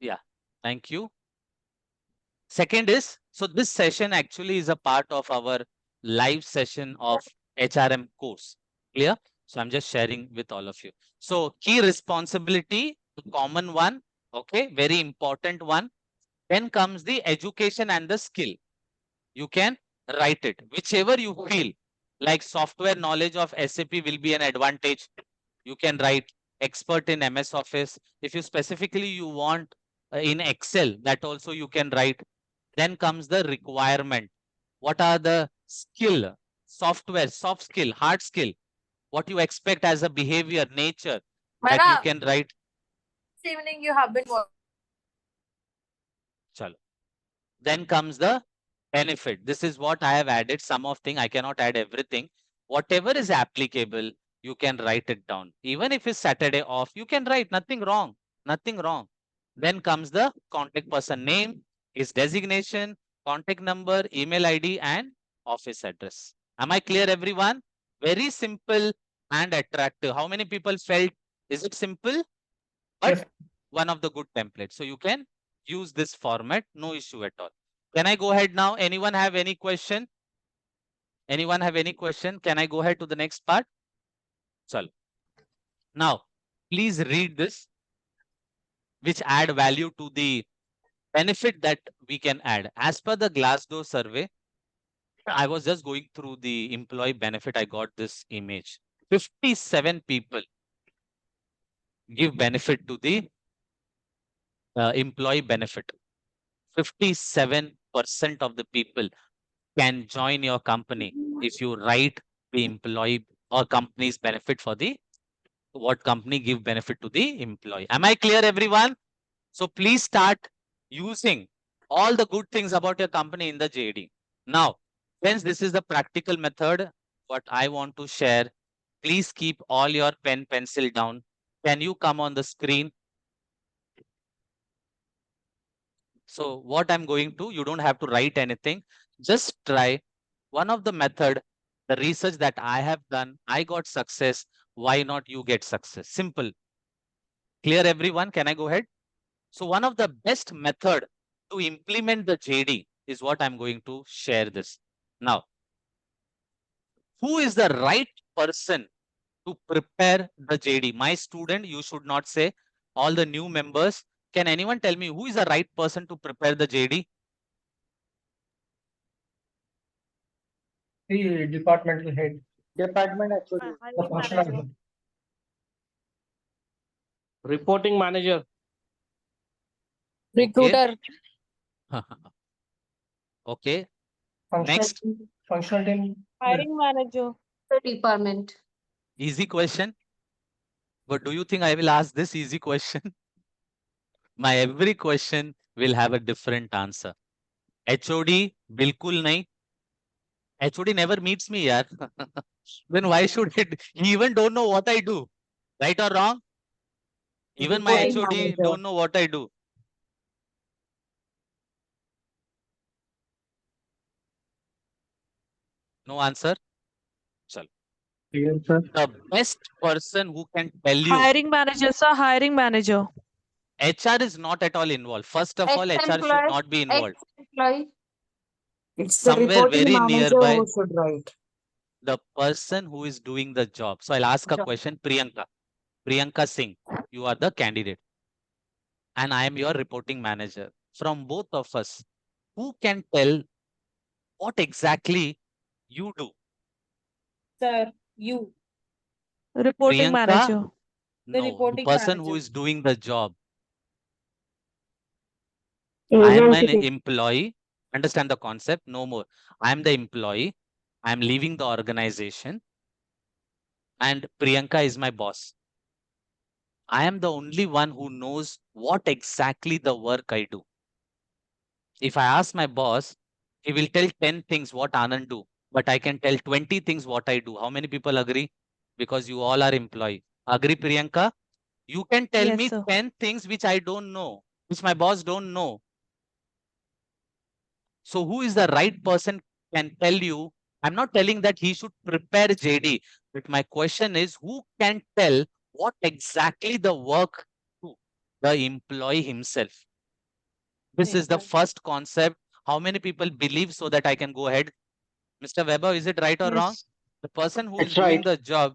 Yeah. Thank you. Second is, so this session actually is a part of our live session of HRM course. Clear? So I'm just sharing with all of you. So key responsibility, the common one, okay, very important one. Then comes the education and the skill. You can write it, whichever you feel like software knowledge of SAP will be an advantage. You can write expert in MS Office. If you specifically you want in Excel, that also you can write. Then comes the requirement. What are the skill, software, soft skill, hard skill? What you expect as a behavior, nature that you can write. This evening you have been working. Chalo. Then comes the benefit. This is what I have added. Some of thing I cannot add everything. Whatever is applicable, you can write it down. Even if it's Saturday off, you can write. Nothing wrong. Nothing wrong. Then comes the contact person name, his designation, contact number, email ID, and office address. Am I clear, everyone? Very simple and attractive. How many people felt? Is it simple? But one of the good templates. So you can use this format, no issue at all. Can I go ahead now? Anyone have any question? Anyone have any question? Can I go ahead to the next part? Chalo. Now, please read this, which add value to the benefit that we can add. As per the Glassdoor survey, I was just going through the employee benefit. I got this image. 57 people give benefit to the employee benefit. 57% of the people can join your company if you write the employee or company's benefit for the what company give benefit to the employee. Am I clear, everyone? So please start using all the good things about your company in the JD. Now, friends, this is the practical method. What I want to share, please keep all your pen, pencil down. Can you come on the screen? So what I'm going to, you don't have to write anything. Just try one of the method, the research that I have done. I got success. Why not you get success? Simple. Clear, everyone? Can I go ahead? So one of the best method to implement the JD is what I'm going to share this. Now, who is the right person to prepare the JD? My student, you should not say. All the new members, can anyone tell me who is the right person to prepare the JD? The departmental head. Department actually. The functional head. Reporting manager. Recruiter. Okay. Functional Next. team. Functional team. Hiring manager. The department. Easy question. But do you think I will ask this easy question? My every question will have a different answer. HOD, bilkul nahi. HOD never meets me, yaar. Then why should it? He even don't know what I do. Right or wrong? Even my Reporting HOD manager. don't know what I do. No answer? Chal. The best person who can tell you. Hiring manager, sir. Hiring manager. HR is not at all involved. First of all, HR should Ex-employee. not be involved. Ex-employee. It's the Somewhere reporting very manager nearby, who should write. the person who is doing the job. So I'll ask a question, Priyanka. Priyanka Singh, you are the candidate. And I am your reporting manager. From both of us, who can tell what exactly you do? Sir, you. Reporting Priyanka? manager. The No, the reporting person who manager. is doing the job. I am an employee. Understand the concept? No more. I am the employee. I am leaving the organization. And Priyanka is my boss. I am the only one who knows what exactly the work I do. If I ask my boss, he will tell 10 things what Anand do, but I can tell 20 things what I do. How many people agree? Because you all are employee. Agree, Priyanka? You can tell Yes, me sir. 10 things which I don't know, which my boss don't know. So who is the right person can tell you? I'm not telling that he should prepare JD, but my question is who can tell what exactly the work to the employee himself? This is the first concept. How many people believe so that I can go ahead? Mr. Weber, is it right or wrong? Yes. The person who is That's doing right. the job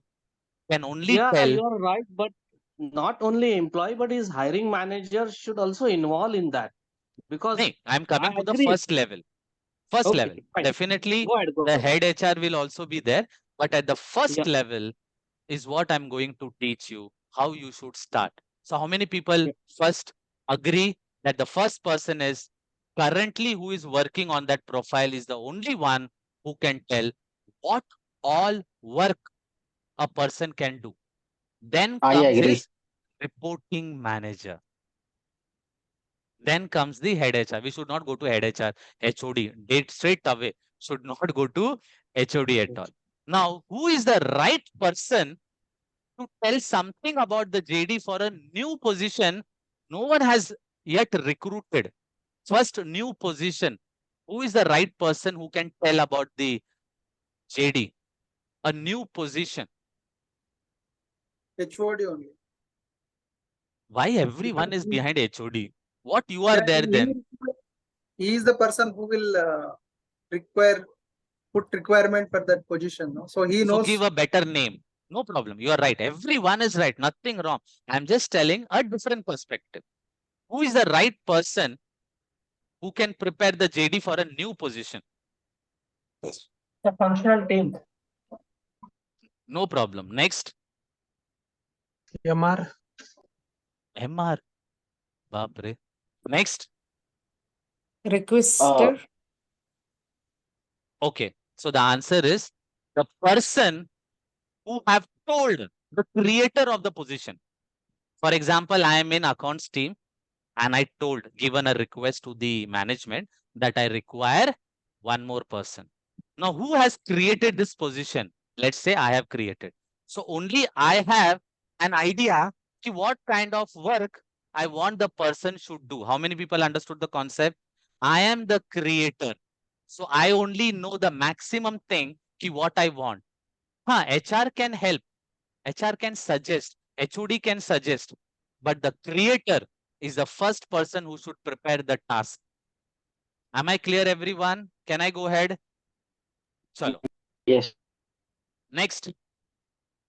can only Yeah, tell. you are right, but not only employee, but his hiring manager should also involve in that, because Nay, I'm coming I to the agree. first level. First level. Okay, fine. Definitely Go ahead, go the ahead. head HR will also be there. But at the first Yeah. level is what I'm going to teach you how you should start. So how many people first agree that the first person is currently who is working on that profile is the only one who can tell what all work a person can do. Then I comes agree. his reporting manager. Then comes the head HR. We should not go to head HR, HOD. Date straight away. Should not go to HOD at all. Now, who is the right person to tell something about the JD for a new position? No one has yet recruited. First new position. Who is the right person who can tell about the JD? A new position. HOD only. Why everyone is behind HOD? What you are Yeah, there then? he is the person who will put requirement for that position. No? So he So knows. give a better name. No problem. You are right. Everyone is right. Nothing wrong. I'm just telling a different perspective. Who is the right person who can prepare the JD for a new position? The functional team. No problem. Next. MR. MR. Bapre. Next. Requester. Okay. So the answer is the person who have told the creator of the position. For example, I am in accounts team and I told, given a request to the management that I require one more person. Now, who has created this position? Let's say I have created. So only I have an idea to what kind of work I want the person should do. How many people understood the concept? I am the creator. So I only know the maximum thing ki what I want. HR can help. HR can suggest. HOD can suggest. But the creator is the first person who should prepare the task. Am I clear, everyone? Can I go ahead? Chalo. Yes. Next,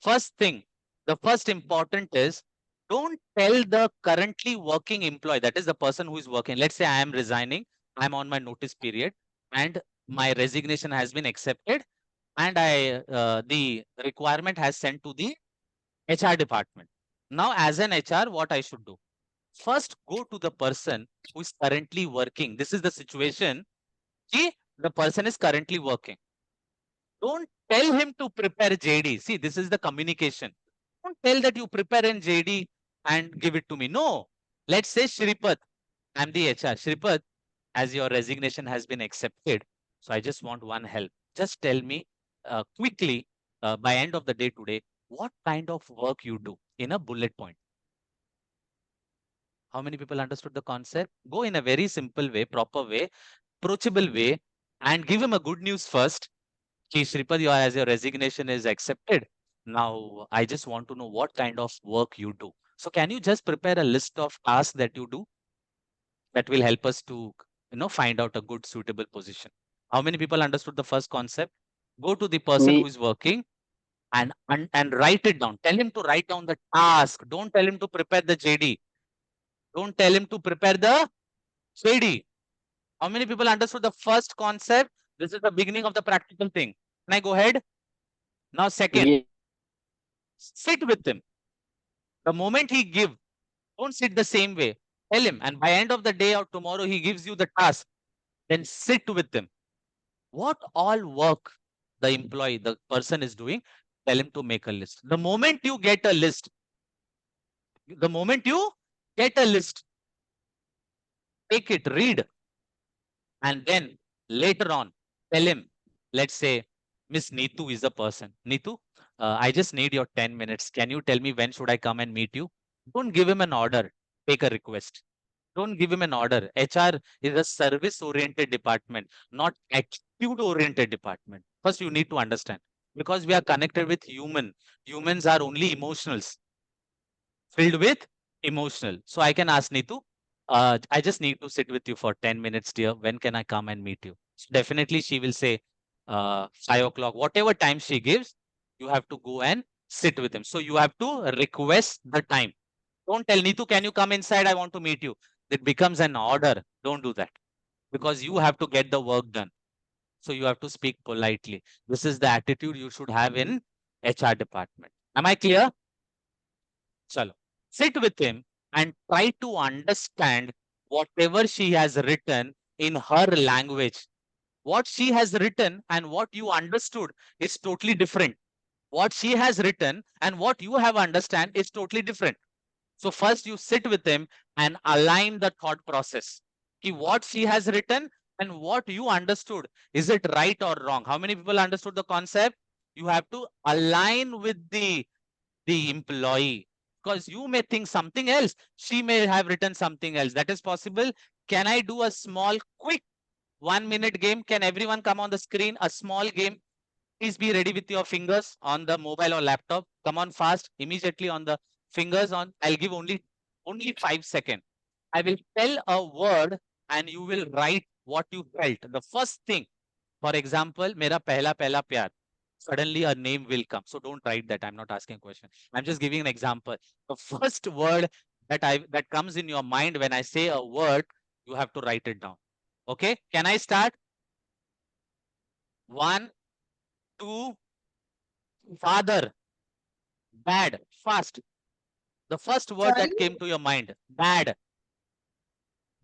first thing, the first important is don't tell the currently working employee, that is the person who is working. Let's say I am resigning, I'm on my notice period, and my resignation has been accepted, and the requirement has sent to the HR department. Now, as an HR, what I should do? First, go to the person who is currently working. This is the situation. The person is currently working. Don't tell him to prepare JD. See, this is the communication. Don't tell that you prepare in JD and give it to me. No. Let's say Shripat, I'm the HR. Shripat, as your resignation has been accepted, so I just want one help. Just tell me quickly by end of the day today, what kind of work you do in a bullet point. How many people understood the concept? Go in a very simple way, proper way, approachable way, and give him a good news first. Shripad, as your resignation is accepted. Now, I just want to know what kind of work you do. So can you just prepare a list of tasks that you do that will help us to find out a good suitable position? How many people understood the first concept? Go to the person who Me. is working and write it down. Tell him to write down the task. Don't tell him to prepare the JD. Don't tell him to prepare the JD. How many people understood the first concept? This is the beginning of the practical thing. Can I go ahead? Now, second. Yes. Sit with him. The moment he give, don't sit the same way. Tell him, and by end of the day or tomorrow he gives you the task, then sit with him. What all work the employee, the person is doing, tell him to make a list. The moment you get a list, take it, read, and then later on, tell him, let's say, Miss Neetu is a person. Neetu, I just need your 10 minutes. Can you tell me when should I come and meet you? Don't give him an order. Take a request. Don't give him an order. HR is a service-oriented department, not attitude-oriented department. First, you need to understand. Because we are connected with human. Humans are only emotionals. Filled with emotional. So I can ask Neetu, I just need to sit with you for 10 minutes, dear. When can I come and meet you? So definitely she will say 5 o'clock. Whatever time she gives, you have to go and sit with him. So you have to request the time. Don't tell Neetu, can you come inside? I want to meet you. It becomes an order. Don't do that. Because you have to get the work done. So you have to speak politely. This is the attitude you should have in HR department. Am I clear? Chalo. Sit with him and try to understand whatever she has written in her language. What she has written and what you understood is totally different. What she has written and what you have understand is totally different. So first you sit with him and align the thought process. What she has written and what you understood, is it right or wrong? How many people understood the concept? You have to align with the employee, because you may think something else. She may have written something else. That is possible. Can I do a small, quick 1-minute game? Can everyone come on the screen? A small game. Please be ready with your fingers on the mobile or laptop. Come on fast, immediately on the fingers on. I'll give only 5 seconds. I will tell a word and you will write what you felt. The first thing, for example, mera pehla pehla pyar. Suddenly a name will come. So don't write that. I'm not asking a question. I'm just giving an example. The first word that comes in your mind when I say a word, you have to write it down. Okay? Can I start? 1, 2, father. Bad. Fast. The first word Sorry? that came to your mind. Bad.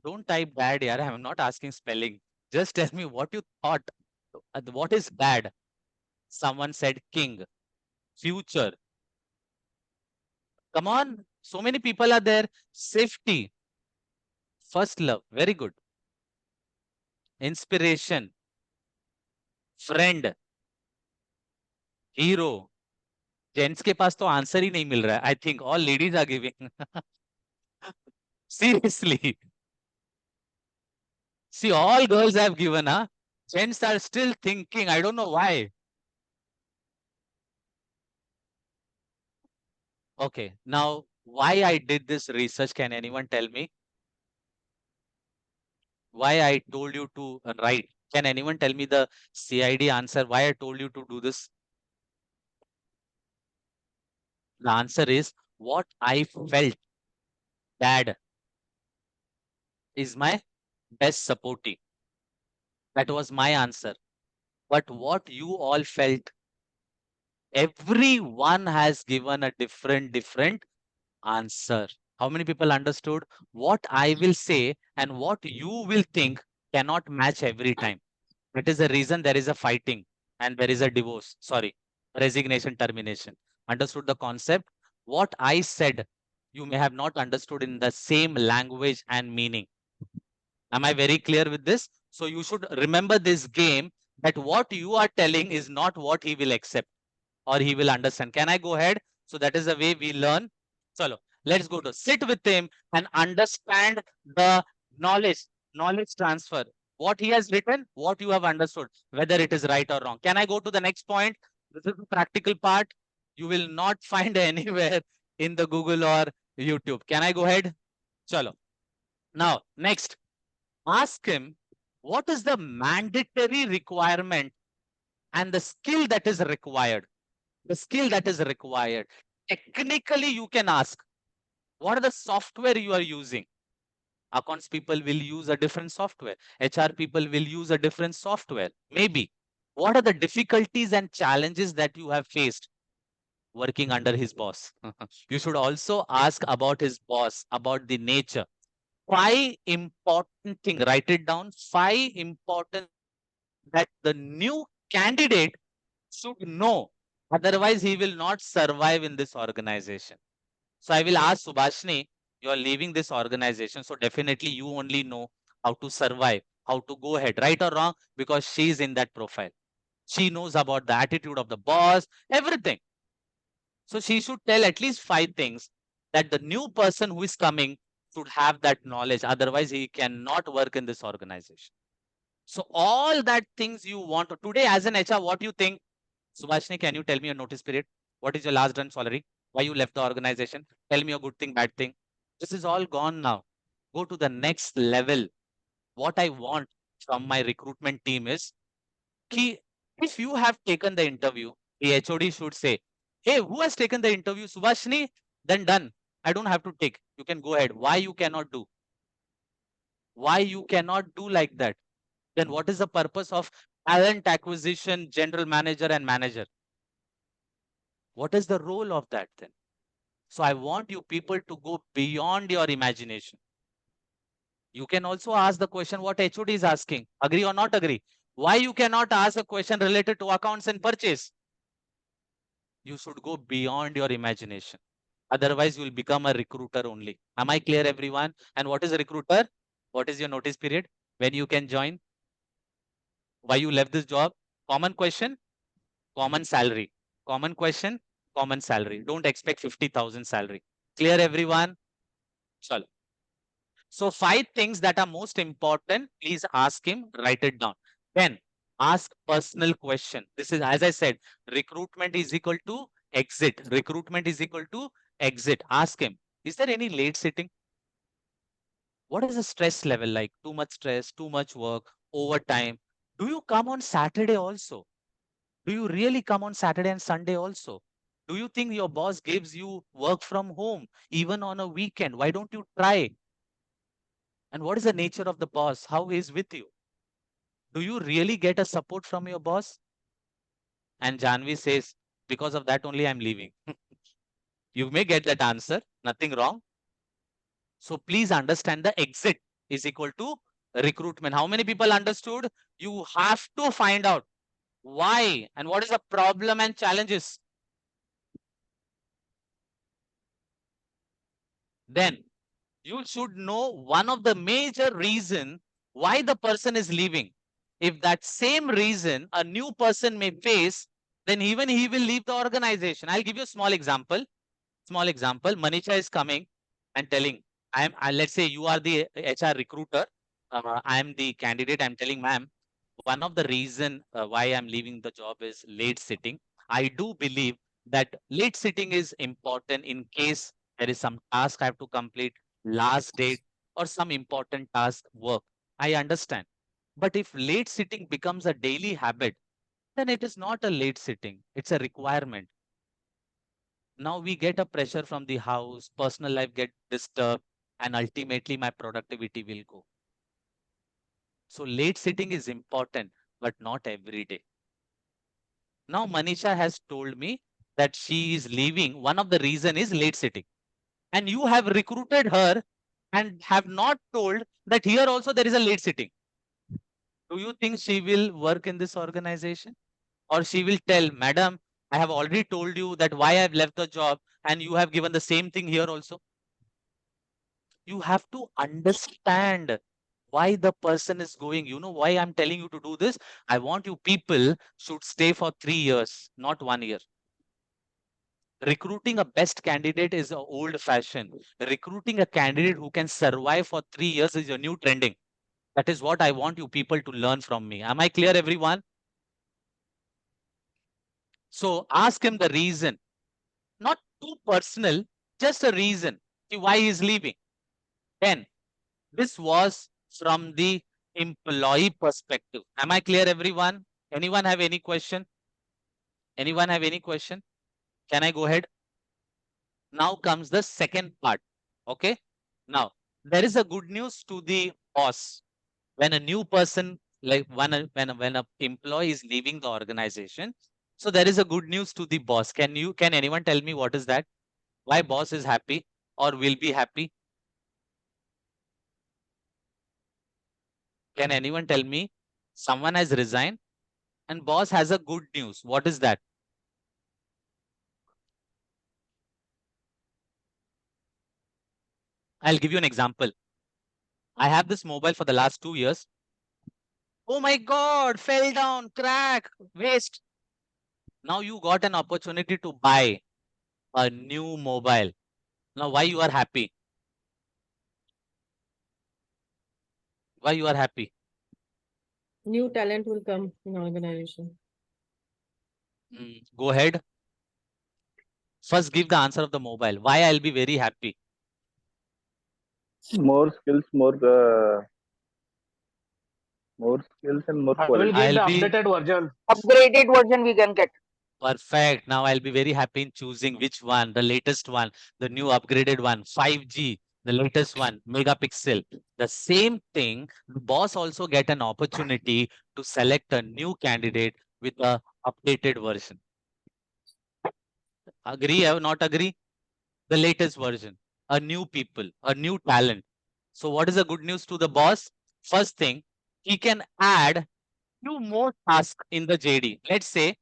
Don't type bad here. I'm not asking spelling. Just tell me what you thought. What is bad? Someone said king. Future. Come on. So many people are there. Safety. First love. Very good. Inspiration. Friend. Hero. Gents के पास तो answer ही नहीं मिल रहा है. I think all ladies are giving. Seriously. See, all girls have given, huh? Gents are still thinking. I don't know why. Okay, now why I did this research, can anyone tell me? Why I told you to write? Can anyone tell me the CID answer? Why I told you to do this? The answer is what I felt. Dad is my best supportee. That was my answer. But what you all felt, everyone has given a different answer. How many people understood? What I will say and what you will think cannot match every time. That is the reason there is a fighting and there is a divorce. Sorry, resignation, termination. Understood the concept? What I said, you may have not understood in the same language and meaning. Am I very clear with this? So you should remember this game, that what you are telling is not what he will accept or he will understand. Can I go ahead? So that is the way we learn. Chalo, let's go to sit with him and understand the knowledge transfer. What he has written, what you have understood, whether it is right or wrong. Can I go to the next point? This is the practical part. You will not find anywhere in the Google or YouTube. Can I go ahead? Chalo. Now, next, ask him what is the mandatory requirement and the skill that is required. The skill that is required. Technically, you can ask, what are the software you are using? Accounts people will use a different software. HR people will use a different software. Maybe. What are the difficulties and challenges that you have faced? working under his boss. You should also ask about his boss, about the nature. 5 important things, write it down. 5 important that the new candidate should know. Otherwise, he will not survive in this organization. So I will ask Subhashni, you are leaving this organization. So definitely you only know how to survive, how to go ahead, right or wrong, because she is in that profile. She knows about the attitude of the boss, everything. So she should tell at least 5 things that the new person who is coming should have that knowledge. Otherwise, he cannot work in this organization. So all that things you want to, today as an HR, what you think? Subhashni, can you tell me your notice period? What is your last done salary? Why you left the organization? Tell me a good thing, bad thing. This is all gone now. Go to the next level. What I want from my recruitment team is ki, if you have taken the interview, the HOD should say, hey, who has taken the interview? Subhashni? Then done. I don't have to take. You can go ahead. Why you cannot do? Why you cannot do like that? Then what is the purpose of talent acquisition, general manager and manager? What is the role of that then? So I want you people to go beyond your imagination. You can also ask the question what HOD is asking. Agree or not agree? Why you cannot ask a question related to accounts and purchase? You should go beyond your imagination. Otherwise, you will become a recruiter only. Am I clear, everyone? And what is a recruiter? What is your notice period? When you can join? Why you left this job? Common question, common salary. Common question, common salary. Don't expect 50,000 salary. Clear, everyone? Chalo. So 5 things that are most important, please ask him, write it down. Then ask personal question. This is, as I said, recruitment is equal to exit. Recruitment is equal to exit. Ask him, is there any late sitting? What is the stress level like? Too much stress, too much work, overtime. Do you come on Saturday also? Do you really come on Saturday and Sunday also? Do you think your boss gives you work from home even on a weekend? Why don't you try? And what is the nature of the boss? How he is with you? Do you really get a support from your boss? And Janvi says, because of that only I'm leaving. You may get that answer, nothing wrong. So please understand the exit is equal to recruitment. How many people understood? You have to find out why and what is the problem and challenges. Then you should know one of the major reason why the person is leaving. If that same reason a new person may face, then even he will leave the organization. I'll give you a small example. Small example. Manisha is coming and telling, let's say you are the HR recruiter. I am the candidate. I'm telling, ma'am, one of the reason why I'm leaving the job is late sitting. I do believe that late sitting is important in case there is some task I have to complete, last date, or some important task work. I understand. But if late sitting becomes a daily habit, then it is not a late sitting. It's a requirement. Now we get a pressure from the house, personal life get disturbed, and ultimately my productivity will go. So late sitting is important, but not every day. Now Manisha has told me that she is leaving. One of the reason is late sitting. And you have recruited her and have not told that here also there is a late sitting. Do you think she will work in this organization? Or she will tell, madam, I have already told you that why I've left the job and you have given the same thing here also. You have to understand why the person is going. You know why I'm telling you to do this? I want you people should stay for 3 years, not 1 year. Recruiting a best candidate is an old fashioned. Recruiting a candidate who can survive for 3 years is a new trending. That is what I want you people to learn from me. Am I clear, everyone? So ask him the reason, not too personal, just a reason why he is leaving. Then this was from the employee perspective. Am I clear, everyone? Anyone have any question? Anyone have any question? Can I go ahead? Now comes the second part. Okay. Now, there is a good news to the boss. When a new person, like when a employee is leaving the organization, So there is a good news to the boss. Can anyone tell me what is that? Why boss is happy or will be happy? Can anyone tell me? Someone has resigned and boss has a good news. What is that? I'll give you an example. I have this mobile for the last 2 years. Oh my God, fell down, crack, waste. Now you got an opportunity to buy a new mobile. Now why you are happy? Why you are happy? New talent will come in organization. Go ahead. First give the answer of the mobile. Why I'll be very happy? More skills, more skills and more I will quality. get the I'll be updated version. Upgraded version we can get. perfect. Now I'll be very happy in choosing which one, the latest one, the new upgraded one, 5G, the latest one, megapixel. The same thing, the boss also get an opportunity to select a new candidate with a updated version. Agree or not agree? The latest version, a new people, a new talent. So what is the good news to the boss? First thing, he can add few more tasks in the JD. Let's say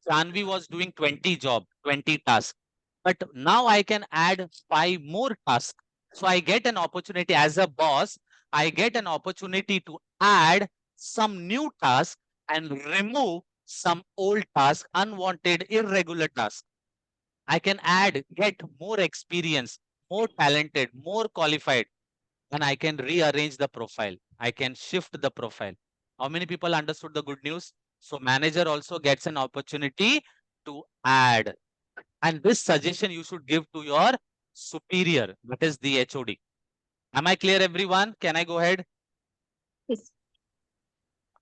Janvi was doing 20 job, 20 tasks, but now I can add 5 more tasks. So I get an opportunity as a boss. I get an opportunity to add some new tasks and remove some old tasks, unwanted, irregular tasks. I can get more experience, more talented, more qualified, and I can rearrange the profile. I can shift the profile. How many people understood the good news? So manager also gets an opportunity to add. And this suggestion you should give to your superior, that is the HOD. Am I clear, everyone? Can I go ahead? Yes.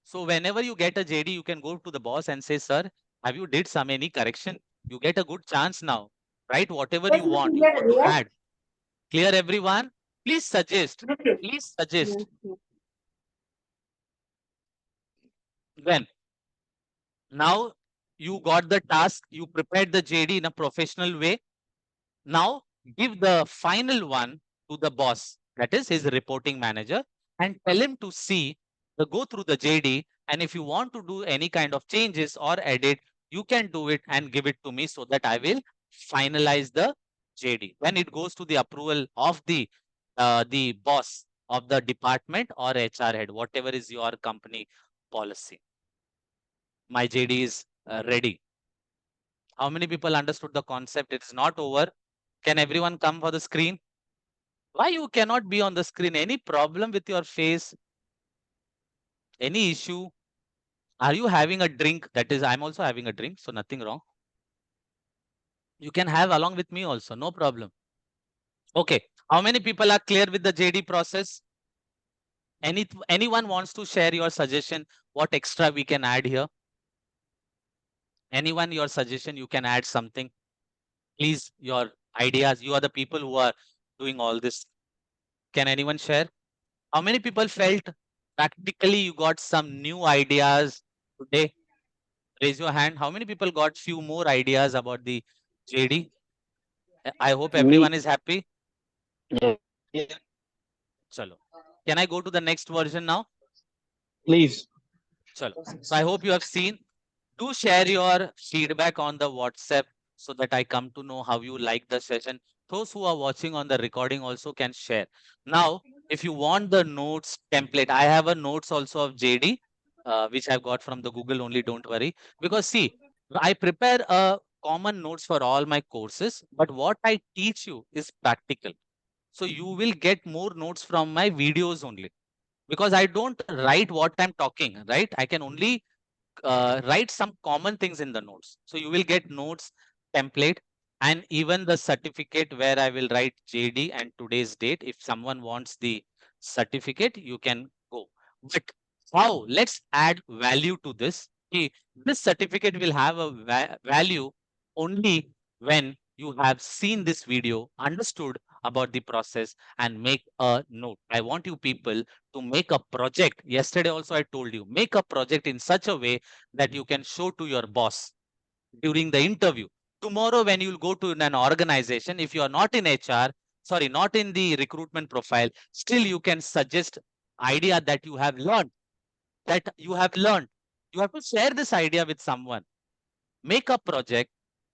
So whenever you get a JD, you can go to the boss and say, sir, have you did some any correction? You get a good chance now, right? Whatever you want to add. Clear, everyone? Please suggest. Please suggest. When now you got the task, you prepared the JD in a professional way. Now give the final one to the boss, that is his reporting manager, and tell him to see go through the JD. And if you want to do any kind of changes or edit, you can do it and give it to me so that I will finalize the JD. When it goes to the approval of the boss of the department or HR head, whatever is your company policy. My JD is ready. How many people understood the concept? It is not over. Can everyone come for the screen? Why you cannot be on the screen? Any problem with your face? Any issue? Are you having a drink? That is, I'm also having a drink, so nothing wrong. You can have along with me also, no problem. Okay. How many people are clear with the JD process? Anyone wants to share your suggestion? What extra we can add here? Anyone, your suggestion, you can add something. Please, your ideas. You are the people who are doing all this. Can anyone share? How many people felt practically you got some new ideas today? Raise your hand. How many people got few more ideas about the JD? I hope everyone Me, is happy. yeah, Chalo. Can I go to the next version now? Please. Chalo. So I hope you have seen. Do share your feedback on the WhatsApp so that I come to know how you like the session. Those who are watching on the recording also can share. Now, if you want the notes template, I have a notes also of JD, which I've got from the Google only, don't worry. Because see, I prepare a common notes for all my courses, but what I teach you is practical. So you will get more notes from my videos only. Because I don't write what I'm talking, right? I can only write some common things in the notes. So you will get notes, template, and even the certificate where I will write JD and today's date. If someone wants the certificate, you can go. But how? Let's add value to this. See, this certificate will have a value only when you have seen this video, understood about the process, and make a note. I want you people to make a project. Yesterday also I told you, make a project in such a way that you can show to your boss. during the interview. Tomorrow, when you'll go to an organization, if you are not in HR, sorry, not in the recruitment profile, still you can suggest idea that you have learned, You have to share this idea with someone. Make a project,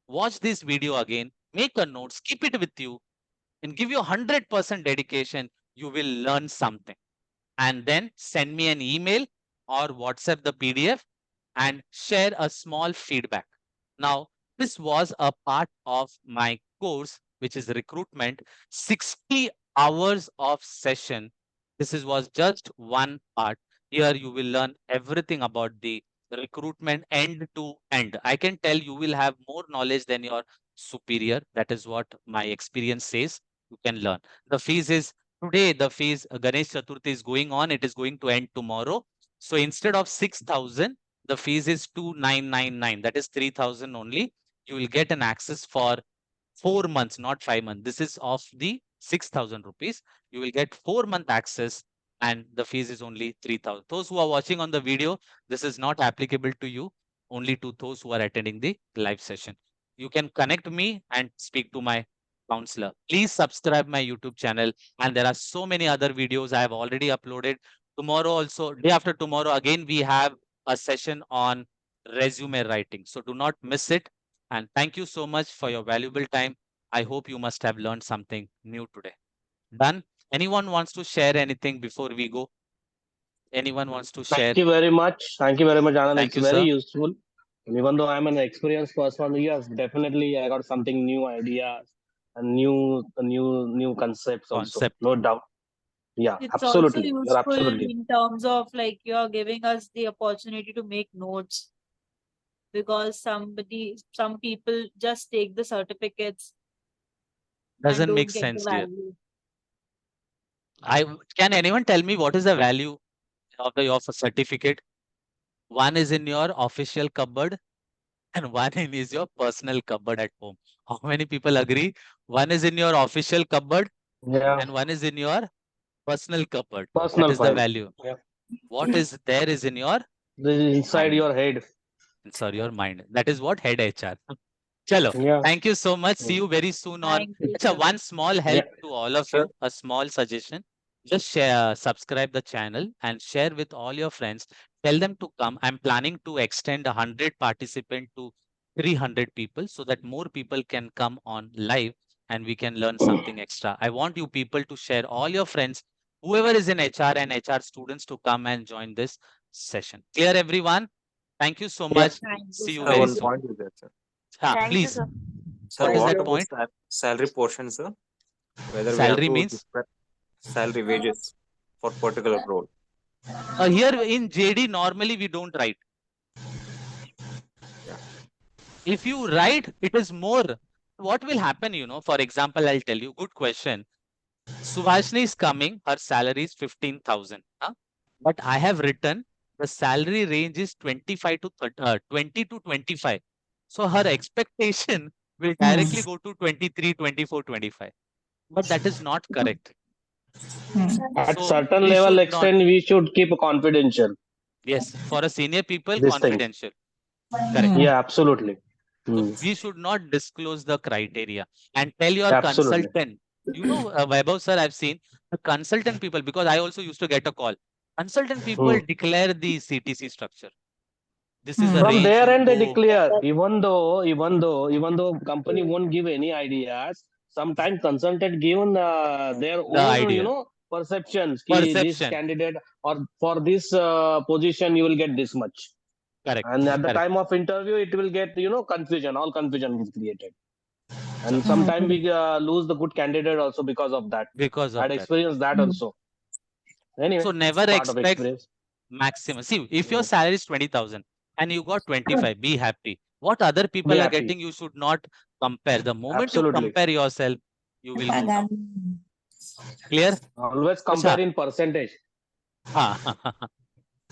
watch this video again, make a notes, keep it with you, and give you 100% dedication. You will learn something. And then send me an email or WhatsApp the PDF and share a small feedback. Now, this was a part of my course, which is recruitment, 60 hours of session. Was just one part. Here you will learn everything about the recruitment end to end. I can tell you will have more knowledge than your superior. That is what my experience says. You can learn. The fees is today, the fees Ganesh Chaturthi is going on. It is going to end tomorrow. So instead of 6,000, the fees is 2,999. That is 3,000 only. You will get an access for 4 months, not 5 months. This is of the 6,000 rupees. You will get 4-month access and the fees is only 3,000. Those who are watching on the video, this is not applicable to you, only to those who are attending the live session. You can connect me and speak to my counselor. Please subscribe my YouTube channel. And there are so many other videos I have already uploaded. Tomorrow also, day after tomorrow, again, we have a session on resume writing. So do not miss it. And thank you so much for your valuable time. I hope you must have learned something new today. Done? Anyone wants to share anything before we go? Anyone wants to share? Thank you very much. Thank you very much, Anand. Thank It's you, very sir. useful. And even though I'm an experienced person, yes, definitely I got something new ideas and new concepts also. Concept. No doubt. Yeah, It's also absolutely. You're useful absolutely. in terms of like you're giving us the opportunity to make notes, because some people just take the certificates and Doesn't don't make get the sense, dear. value. Can anyone tell me what is the value of your certificate? One is in your official cupboard and one is your personal cupboard at home. How many people agree? One is in your official cupboard Yeah. and one is in your personal cupboard. Personal That is the file. value. Yeah. What is there is in your Inside mind. your head. Inside your mind. That is what head HR. Chalo. Yeah. Thank you so much. See you very soon on. Thank you, Acha, sir. one small help Yeah. to all of Sir. you. A small suggestion. Just share, subscribe the channel and share with all your friends. Tell them to come. I'm planning to extend 100 participant to 300 people so that more people can come on live and we can learn something extra. I want you people to share all your friends, whoever is in HR and HR students, to come and join this session. Clear, everyone? Thank you so Yeah. much. Thank you, See you sir. very One soon. point is there, sir. Thank you, Please. sir. Sir, What is what that about point? salary portion, sir? Whether we have Salary to means? discuss salary wages for particular role. Here in JD, normally we don't write. Yeah. If you write, it is more. What will happen, for example, I'll tell you, good question. Subhashini is coming, her salary is 15,000. But I have written the salary range is 25 to 20 to 25. So her expectation will directly go to 23, 24, 25. But that is not correct. At So certain we level should not. extent, we should keep confidential. Yes, for a senior people, This thing. confidential. Correct. Yeah, absolutely. So we should not disclose the criteria and tell your Absolutely. consultant. Vaibhav sir, I've seen the consultant people, because I also used to get a call. Consultant people declare the CTC structure. This is the From range their you end, they go. declare. Even though company won't give any ideas, sometimes consultant given their own, idea. perceptions. This Perception. candidate or for this position, you will get this much. Correct. And at the Correct. time of interview, it will get confusion. All confusion is created. And sometimes we lose the good candidate also because of that. Because of I'd that. experienced that also. Anyway, So never part of expect experience. maximum. See, if your salary is 20,000 and you got 25, be happy. What other people Be are happy. getting, you should not compare. The moment you Absolutely. compare yourself, you will go down. Clear? Always compare in percentage.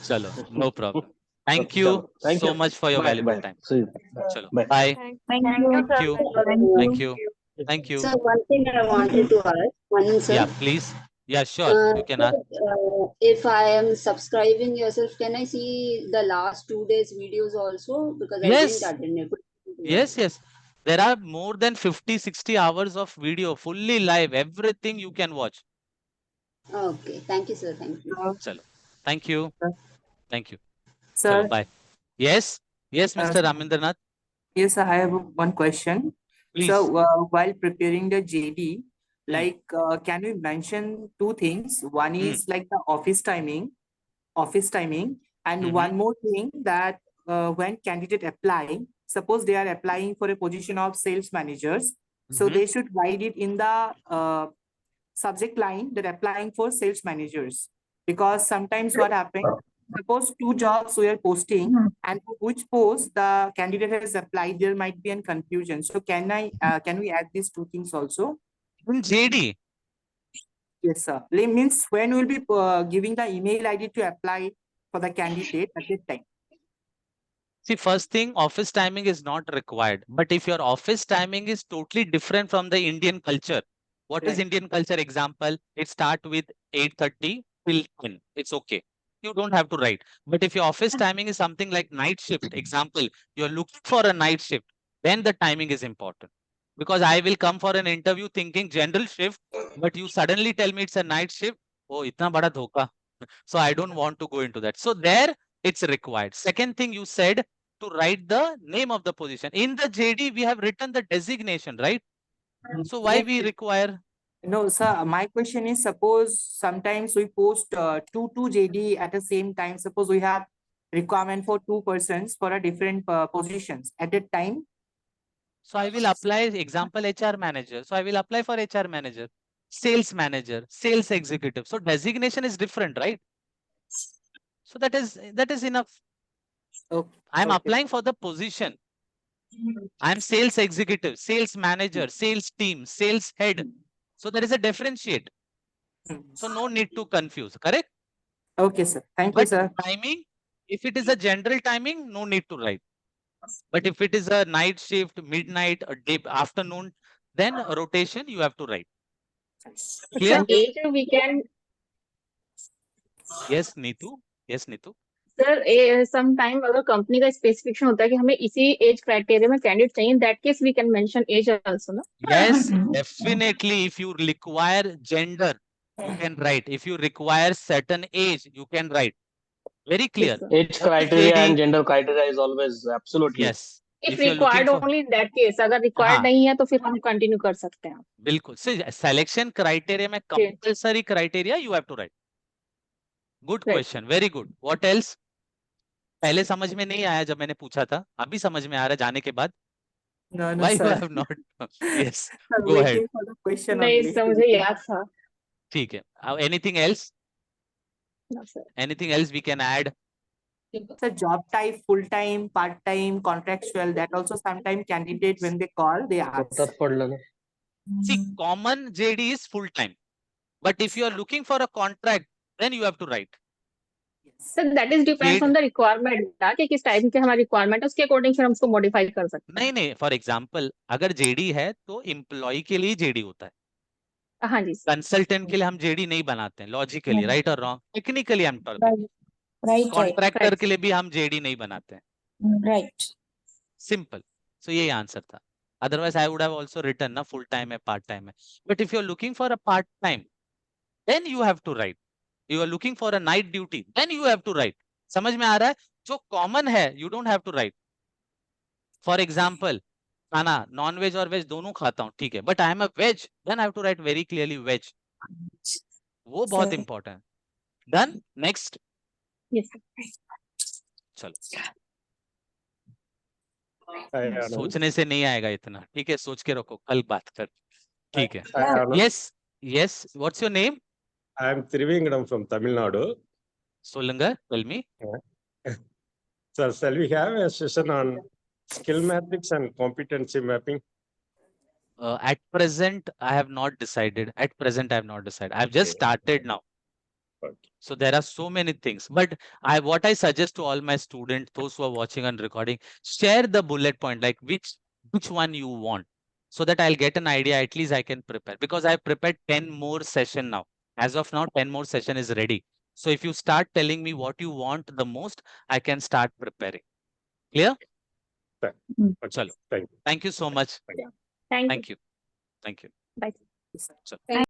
Chalo, no problem. Thank Okay, you chalo. Thank so you. much for your Bye, valuable bye. time. See you. Chalo. Bye. Bye. Thank you, Thank you. sir. Thank you. Thank you. So one thing I wanted to ask, one sir. Yeah, please. Yeah, sure. You can ask. If I am subscribing yourself, can I see the last 2 days videos also? Because I Yes. didn't attend it. Yes, yes. There are more than 50, 60 hours of video, fully live, everything you can watch. Okay. Thank you, sir. Thank you. Chalo. Thank you. Thank you. Sir, Chalo, bye. Yes, yes, Mr. Ramindranath. yes, I have one question. Please. So, while preparing the JD, like, can we mention two things? One is like the office timing, and one more thing that when candidate apply, suppose they are applying for a position of sales managers, so they should write it in the subject line that applying for sales managers, because sometimes what happens, suppose two jobs we are posting and for which post the candidate has applied, there might be a confusion. So can we add these two things also in JD? Yes, sir. Means when we'll be giving the email ID to apply for the candidate at that time. See, first thing, office timing is not required. But if your office timing is totally different from the Indian culture, what is Indian culture? Example, it start with 8:30 till 10. It's okay. You don't have to write. But if your office timing is something like night shift, example, you're looking for a night shift, then the timing is important. Because I will come for an interview thinking general shift, but you suddenly tell me it's a night shift. Oh, itna bada dhoka. So I don't want to go into that. So there it's required. Second thing you said, to write the name of the position. In the JD, we have written the designation, right? So why we require? No, sir. My question is, suppose sometimes we post two JD at the same time. Suppose we have requirement for two persons for a different positions at that time. So I will apply, example, HR manager. So I will apply for HR manager, sales manager, sales executive. So designation is different, right? So that is enough. I'm applying for the position. I'm sales executive, sales manager, sales team, sales head. So there is a differentiate. So no need to confuse, correct? Okay, sir. Thank you, sir. Timing, if it is a general timing, no need to write. But if it is a night shift, midnight, or day, afternoon, then a rotation, you have to write. Clear? age we can Yes, Neetu. Yes, Neetu. Sir sometime अगर company का specification होता है कि हमें इसी age criteria में candidate चाहिए, in that case we can mention age also ना. Yes, definitely. If you require gender, you can write. If you require certain age, you can write. Very clear. Age criteria and gender criteria is always absolutely. Yes. If required only in that case, अगर required नहीं है तो फिर हम continue कर सकते हैं. बिल्कुल. See, selection criteria में compulsory criteria you have to write. Good question. Very good. What else? पहले समझ में नहीं आया जब मैंने पूछा था, अभी समझ में आ रहा है जाने के बाद. No, Why sir. you have not? Yes. I'm Go waiting ahead. for the question नहीं, only. सर मुझे याद था. ठीक है. Anything else? No, sir. Anything else we can add? So job type, full time, part time, contractual. That also sometimes candidate when they call they ask. See, common JD is full time, but if you are looking for a contract, then you have to write. So that is depends on the requirement ना कि किस type के हमारी requirement है, उसके according फिर हम उसको मॉडिफाई कर सकते हैं. नहीं, फॉर एग्जांपल अगर JD है तो एम्प्लॉय के लिए JD होता है. हाँ जी. कंसल्टेंट के लिए हम JD नहीं बनाते हैं, लॉजिकली, राइट और wrong? Technically I am talking. Right. Contractor के लिए भी हम JD नहीं बनाते हैं. Right. सिंपल. सो यही आंसर था. Otherwise, I would have also written na full time है, part time है. But if you are looking for a part time, then you have to write. You are looking for a night duty, then you have to write. समझ में आ रहा है? जो common है, you don't have to write. For example, खाना non veg और veg दोनों खाता हूँ, ठीक है, but I am a veg, then I have to write very clearly veg. वो बहुत important. Done? Next. Yes. चलो. सोचने से नहीं आएगा इतना, ठीक है, सोच के रखो, कल बात कर. ठीक है. Yes, yes. What's your name? I am Trivingadam from Tamil Nadu. Solunga, tell me. So shall we have a session on skill matrix and competency mapping? At present, I have not decided. I've just started now. So there are so many things, but what I suggest to all my students, those who are watching and recording, share the bullet point, like which one you want, so that I'll get an idea. At least I can prepare, because I've prepared 10 more session now. As of now, 10 more session is ready. So if you start telling me what you want the most, I can start preparing. Clear? Chalo. Thank you. Thank you so much. Thank you. Thank you. Thank you. Bye. Chalo.